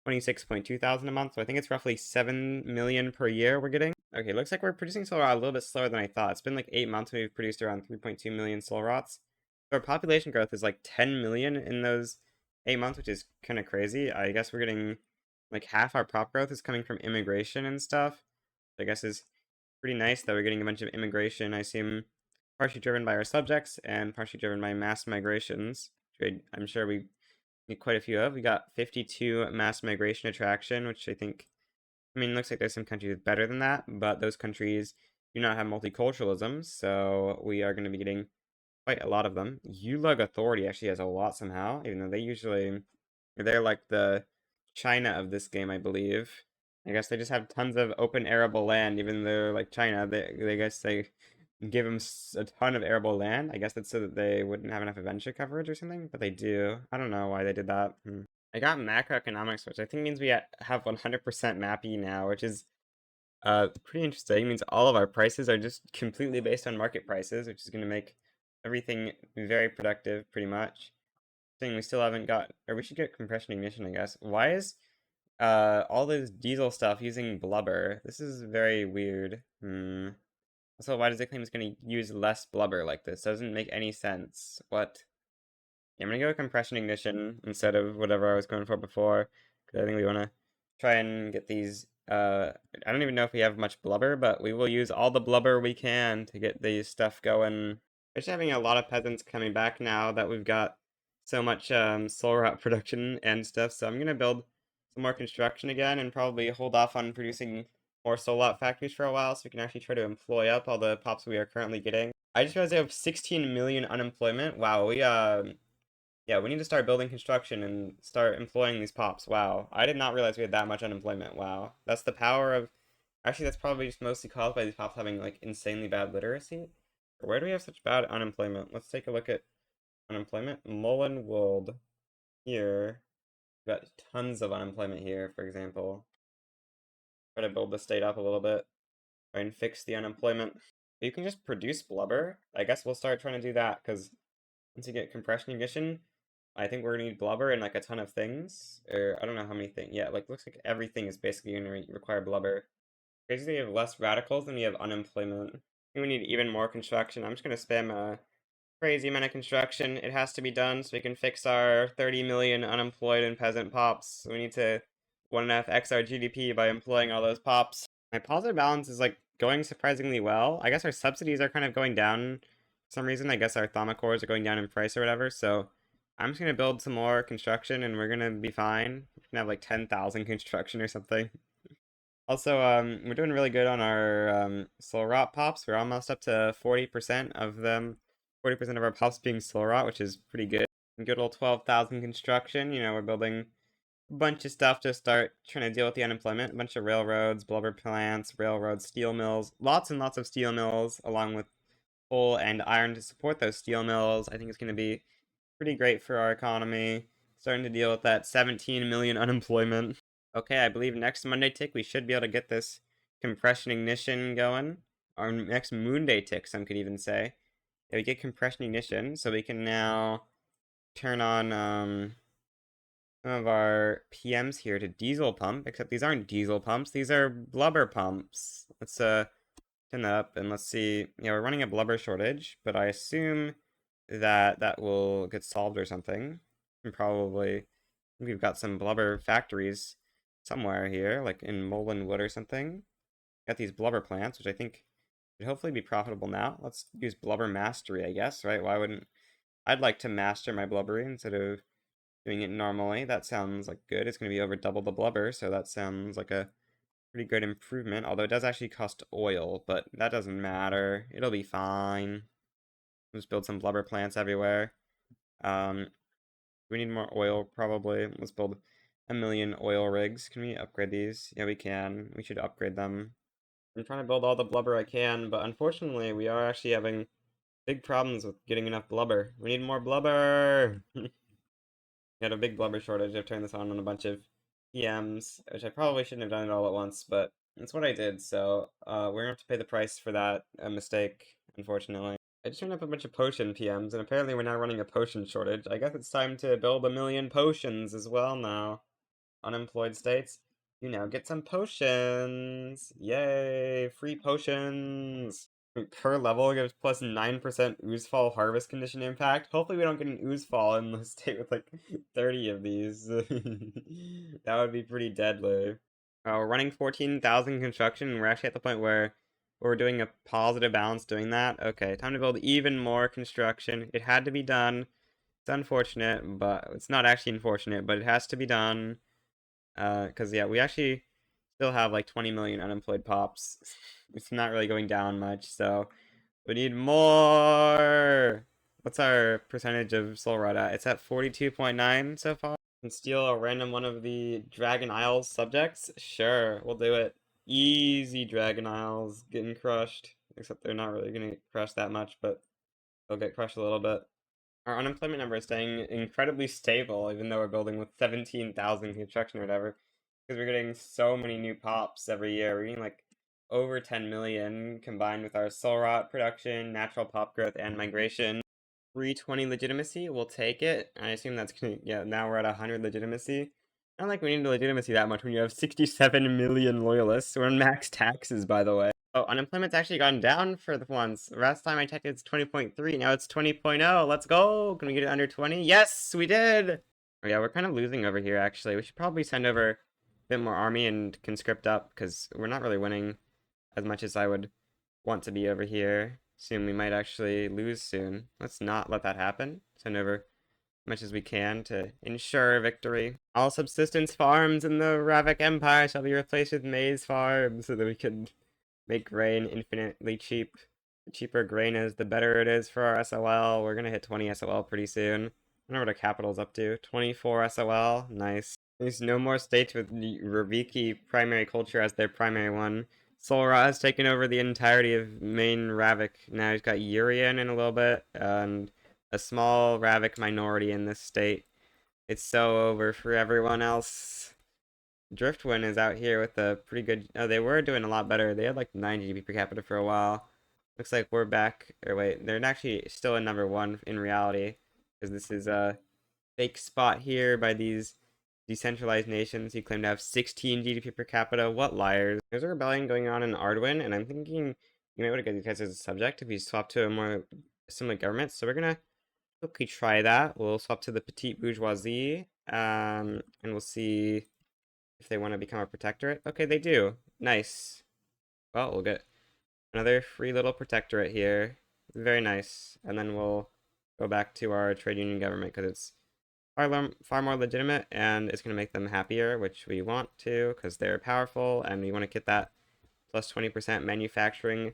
26.2 thousand a month, so I think it's roughly 7 million per year we're getting. Okay, looks like we're producing soul rod a little bit slower than I thought. It's been like 8 months and we've produced around 3.2 million soul rods. So our population growth is like 10 million in those 8 months, which is kind of crazy. I guess we're getting like half our prop growth is coming from immigration and stuff. I guess is pretty nice that we're getting a bunch of immigration, I assume partially driven by our subjects and partially driven by mass migrations, which I'm sure we get quite a few of. We got 52 mass migration attraction, which I think, I mean, looks like there's some countries better than that, but those countries do not have multiculturalism, so we are going to be getting quite a lot of them. ULUG Authority actually has a lot somehow, even though they're like the China of this game, I believe. I guess they just have tons of open arable land, even though they're like China. They guess they give them a ton of arable land. I guess that's so that they wouldn't have enough adventure coverage or something, but they do. I don't know why they did that. I got macroeconomics, which I think means we have 100% MAPI now, which is pretty interesting. It means all of our prices are just completely based on market prices, which is going to make everything very productive, pretty much. Thing we still haven't got, or we should get compression ignition, I guess. Why is all this diesel stuff using blubber? This is very weird. Also, why does it claim it's going to use less blubber like this? Doesn't make any sense. What? Yeah, I'm going to go with compression ignition instead of whatever I was going for before, because I think we want to try and get these I don't even know if we have much blubber, but we will use all the blubber we can to get these stuff going. We're just having a lot of peasants coming back now that we've got so much solar rot production and stuff, so I'm gonna build some more construction again and probably hold off on producing more solar rot factories for a while so we can actually try to employ up all the pops we are currently getting. I just realized we have 16 million unemployment. Wow, yeah, we need to start building construction and start employing these pops. Wow. I did not realize we had that much unemployment. Wow. That's the power of... Actually, that's probably just mostly caused by these pops having, like, insanely bad literacy. Where do we have such bad unemployment? Let's take a look at unemployment. Mullenwold. Here. We've got tons of unemployment here, for example. Try to build the state up a little bit. Try and fix the unemployment. You can just produce blubber. I guess we'll start trying to do that, because once you get compression ignition, I think we're gonna need blubber and like a ton of things. Or I don't know how many things. Yeah, like looks like everything is basically gonna require blubber. Basically, we have less radicals than we have unemployment. I think we need even more construction. I'm just gonna spam a crazy amount of construction. It has to be done so we can fix our 30 million unemployed and peasant pops. So we need to 1.5x our GDP by employing all those pops. My positive balance is like going surprisingly well. I guess our subsidies are kind of going down for some reason. I guess our thaumaturgs are going down in price or whatever. So I'm just gonna build some more construction and we're gonna be fine. We can have like 10,000 construction or something. Also, we're doing really good on our soul rot pops. We're almost up to 40% of them. 40% of our pops being soul rot, which is pretty good. Good old 12,000 construction. You know, we're building a bunch of stuff to start trying to deal with the unemployment. A bunch of railroads, blubber plants, railroads, steel mills. Lots and lots of steel mills, along with coal and iron to support those steel mills. I think it's going to be pretty great for our economy. Starting to deal with that 17 million unemployment. Okay, I believe next Monday tick we should be able to get this compression ignition going. Our next moon day tick, some could even say. Yeah, we get compression ignition, so we can now turn on some of our PMs here to diesel pump, except these aren't diesel pumps, these are blubber pumps. Let's turn that up and let's see. Yeah, we're running a blubber shortage, but I assume that that will get solved or something. And probably we've got some blubber factories somewhere here, like in Molenwood or something. Got these blubber plants, which I think should hopefully be profitable now. Let's use blubber mastery, I guess, right? Why wouldn't... I'd like to master my blubbery instead of doing it normally. That sounds like good. It's going to be over double the blubber, so that sounds like a pretty good improvement. Although it does actually cost oil, but that doesn't matter. It'll be fine. Just build some blubber plants everywhere. We need more oil, probably. Let's build 1,000,000 oil rigs. Can we upgrade these? Yeah, we can. We should upgrade them. I'm trying to build all the blubber I can, but unfortunately, we are actually having big problems with getting enough blubber. We need more blubber! We had a big blubber shortage. I've turned this on a bunch of PMs, which I probably shouldn't have done it all at once, but that's what I did, so we're gonna have to pay the price for that mistake, unfortunately. I just turned up a bunch of potion PMs, and apparently we're now running a potion shortage. I guess it's time to build 1,000,000 potions as well now. Unemployed states, you now get some potions! Yay! Free potions! Per level gives plus 9% oozefall harvest condition impact. Hopefully we don't get an oozefall in the state with like 30 of these. That would be pretty deadly. We're running 14,000 construction, and we're actually at the point where we're doing a positive balance doing that. Okay, time to build even more construction. It had to be done. It's unfortunate, but it's not actually unfortunate, but it has to be done. Because, yeah, we actually still have like 20 million unemployed pops. It's not really going down much, so we need more. What's our percentage of soul rot at? It's at 42.9 so far. And steal a random one of the Dragon Isles subjects? Sure, we'll do it. Easy Dragon Isles getting crushed. Except they're not really gonna get crushed that much, but they'll get crushed a little bit. Our unemployment number is staying incredibly stable, even though we're building with 17,000 construction or whatever. Because we're getting so many new pops every year. We're getting like over 10 million combined with our soul rot production, natural pop growth, and migration. 320 legitimacy, we'll take it. I assume that's gonna, yeah, now we're at 100 legitimacy. I don't think we need legitimacy that much when you have 67 million loyalists. We're on max taxes, by the way. Oh, unemployment's actually gone down for the once. Last time I checked, it's 20.3. Now it's 20.0. Let's go. Can we get it under 20? Yes, we did. Oh, yeah, we're kind of losing over here, actually. We should probably send over bit more army and conscript up, because we're not really winning as much as I would want to be over here. Soon we might actually lose soon. Let's not let that happen. Send over as much as we can to ensure victory. All subsistence farms in the Ravik Empire shall be replaced with maize farms so that we can make grain infinitely cheap. The cheaper grain is, the better it is for our SOL. We're gonna hit 20 SOL pretty soon. I wonder what our capital's up to. 24 SOL. Nice. There's no more states with Raviki primary culture as their primary one. Solra has taken over the entirety of main Ravik. Now he's got Urian in a little bit, and a small Ravik minority in this state. It's so over for everyone else. Driftwind is out here with a pretty good... Oh, they were doing a lot better. They had like 9 GDP per capita for a while. Looks like we're back... Or wait, they're actually still in number 1 in reality. Because this is a fake spot here by these decentralized nations who claim to have 16 GDP per capita. What liars. There's a rebellion going on in Arduin, and I'm thinking you might want to get these guys as a subject if you swap to a more similar government. So we're gonna quickly try that. We'll swap to the petite bourgeoisie, and we'll see if they want to become a protectorate. Okay, they do. Nice. Well, we'll get another free little protectorate here. Very nice. And then we'll go back to our trade union government because it's far more legitimate and it's going to make them happier, which we want to because they're powerful and we want to get that plus 20% manufacturing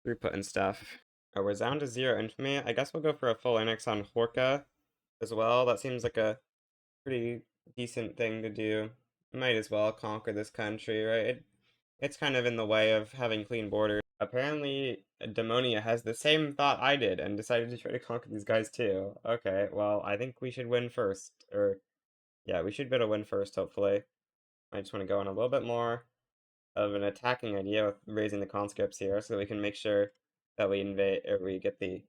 throughput and stuff. Oh, we're down to 0 infamy. I guess we'll go for a full annex on Horka as well. That seems like a pretty decent thing to do. Might as well conquer this country, right? It's kind of in the way of having clean borders. Apparently, Demonia has the same thought I did and decided to try to conquer these guys too. Okay, well, I think we should win first. Or, yeah, we should be able to win first, hopefully. I just want to go on a little bit more of an attacking idea with raising the conscripts here so that we can make sure that we invade, or we get the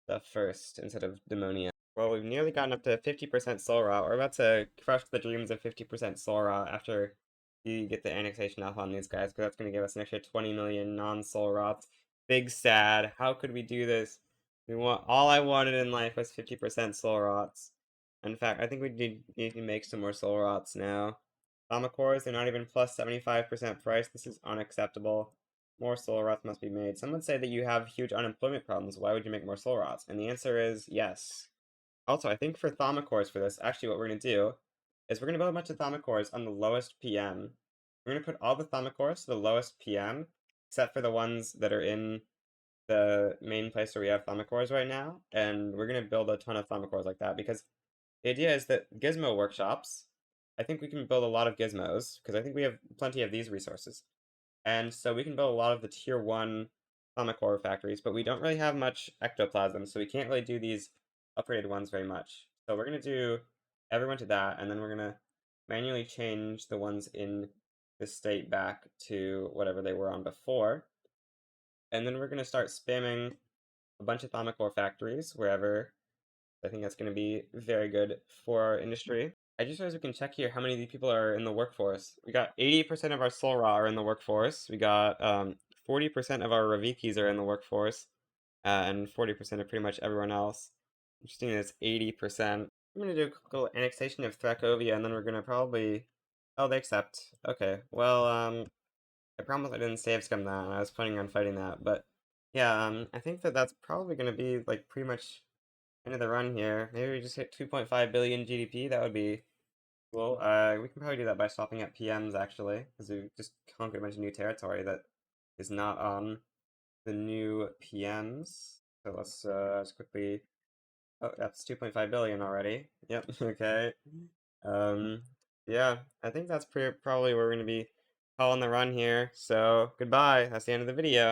stuff first instead of Demonia. Well, we've nearly gotten up to 50% soul rot. We're about to crush the dreams of 50% soul rot after you get the annexation off on these guys, because that's going to give us an extra 20 million non-soul rots. Big sad. How could we do this? All I wanted in life was 50% soul rots. In fact, I think we need to make some more soul rots now. Thaumacours, they're not even plus 75% price. This is unacceptable. More soul rots must be made. Some would say that you have huge unemployment problems. Why would you make more soul rots? And the answer is yes. Also, I think for Thaumacours for this, actually what we're going to do is we're going to build a bunch of Thaumacours on the lowest PM. We're going to put all the Thaumacours to the lowest PM, except for the ones that are in the main place where we have Thaumacours right now, and we're going to build a ton of Thaumacours like that, because the idea is that gizmo workshops, I think we can build a lot of gizmos, because I think we have plenty of these resources. And so we can build a lot of the tier 1 Thaumacore factories, but we don't really have much ectoplasm, so we can't really do these upgraded ones very much. So we're going to do everyone to that, and then we're going to manually change the ones in this state back to whatever they were on before. And then we're going to start spamming a bunch of Thaumacore factories wherever. I think that's going to be very good for our industry. I just realized we can check here how many of these people are in the workforce. We got 80% of our Solra are in the workforce. We got 40% of our Ravikis are in the workforce. And 40% of pretty much everyone else. Interesting that it's 80%. I'm going to do a quick little annexation of Thrakovia, and then we're going to probably... Oh, they accept. Okay, well, I promise I didn't save scum that, and I was planning on fighting that, but yeah, I think that that's probably going to be, like, pretty much end of the run here. Maybe we just hit 2.5 billion GDP, that would be cool. We can probably do that by swapping up PMs, actually, because we just conquered a bunch of new territory that is not on the new PMs. So let's just quickly... Oh, that's 2.5 billion already. Yep, okay. Um, yeah, I think that's probably where we're going to be calling the run here. So, goodbye. That's the end of the video.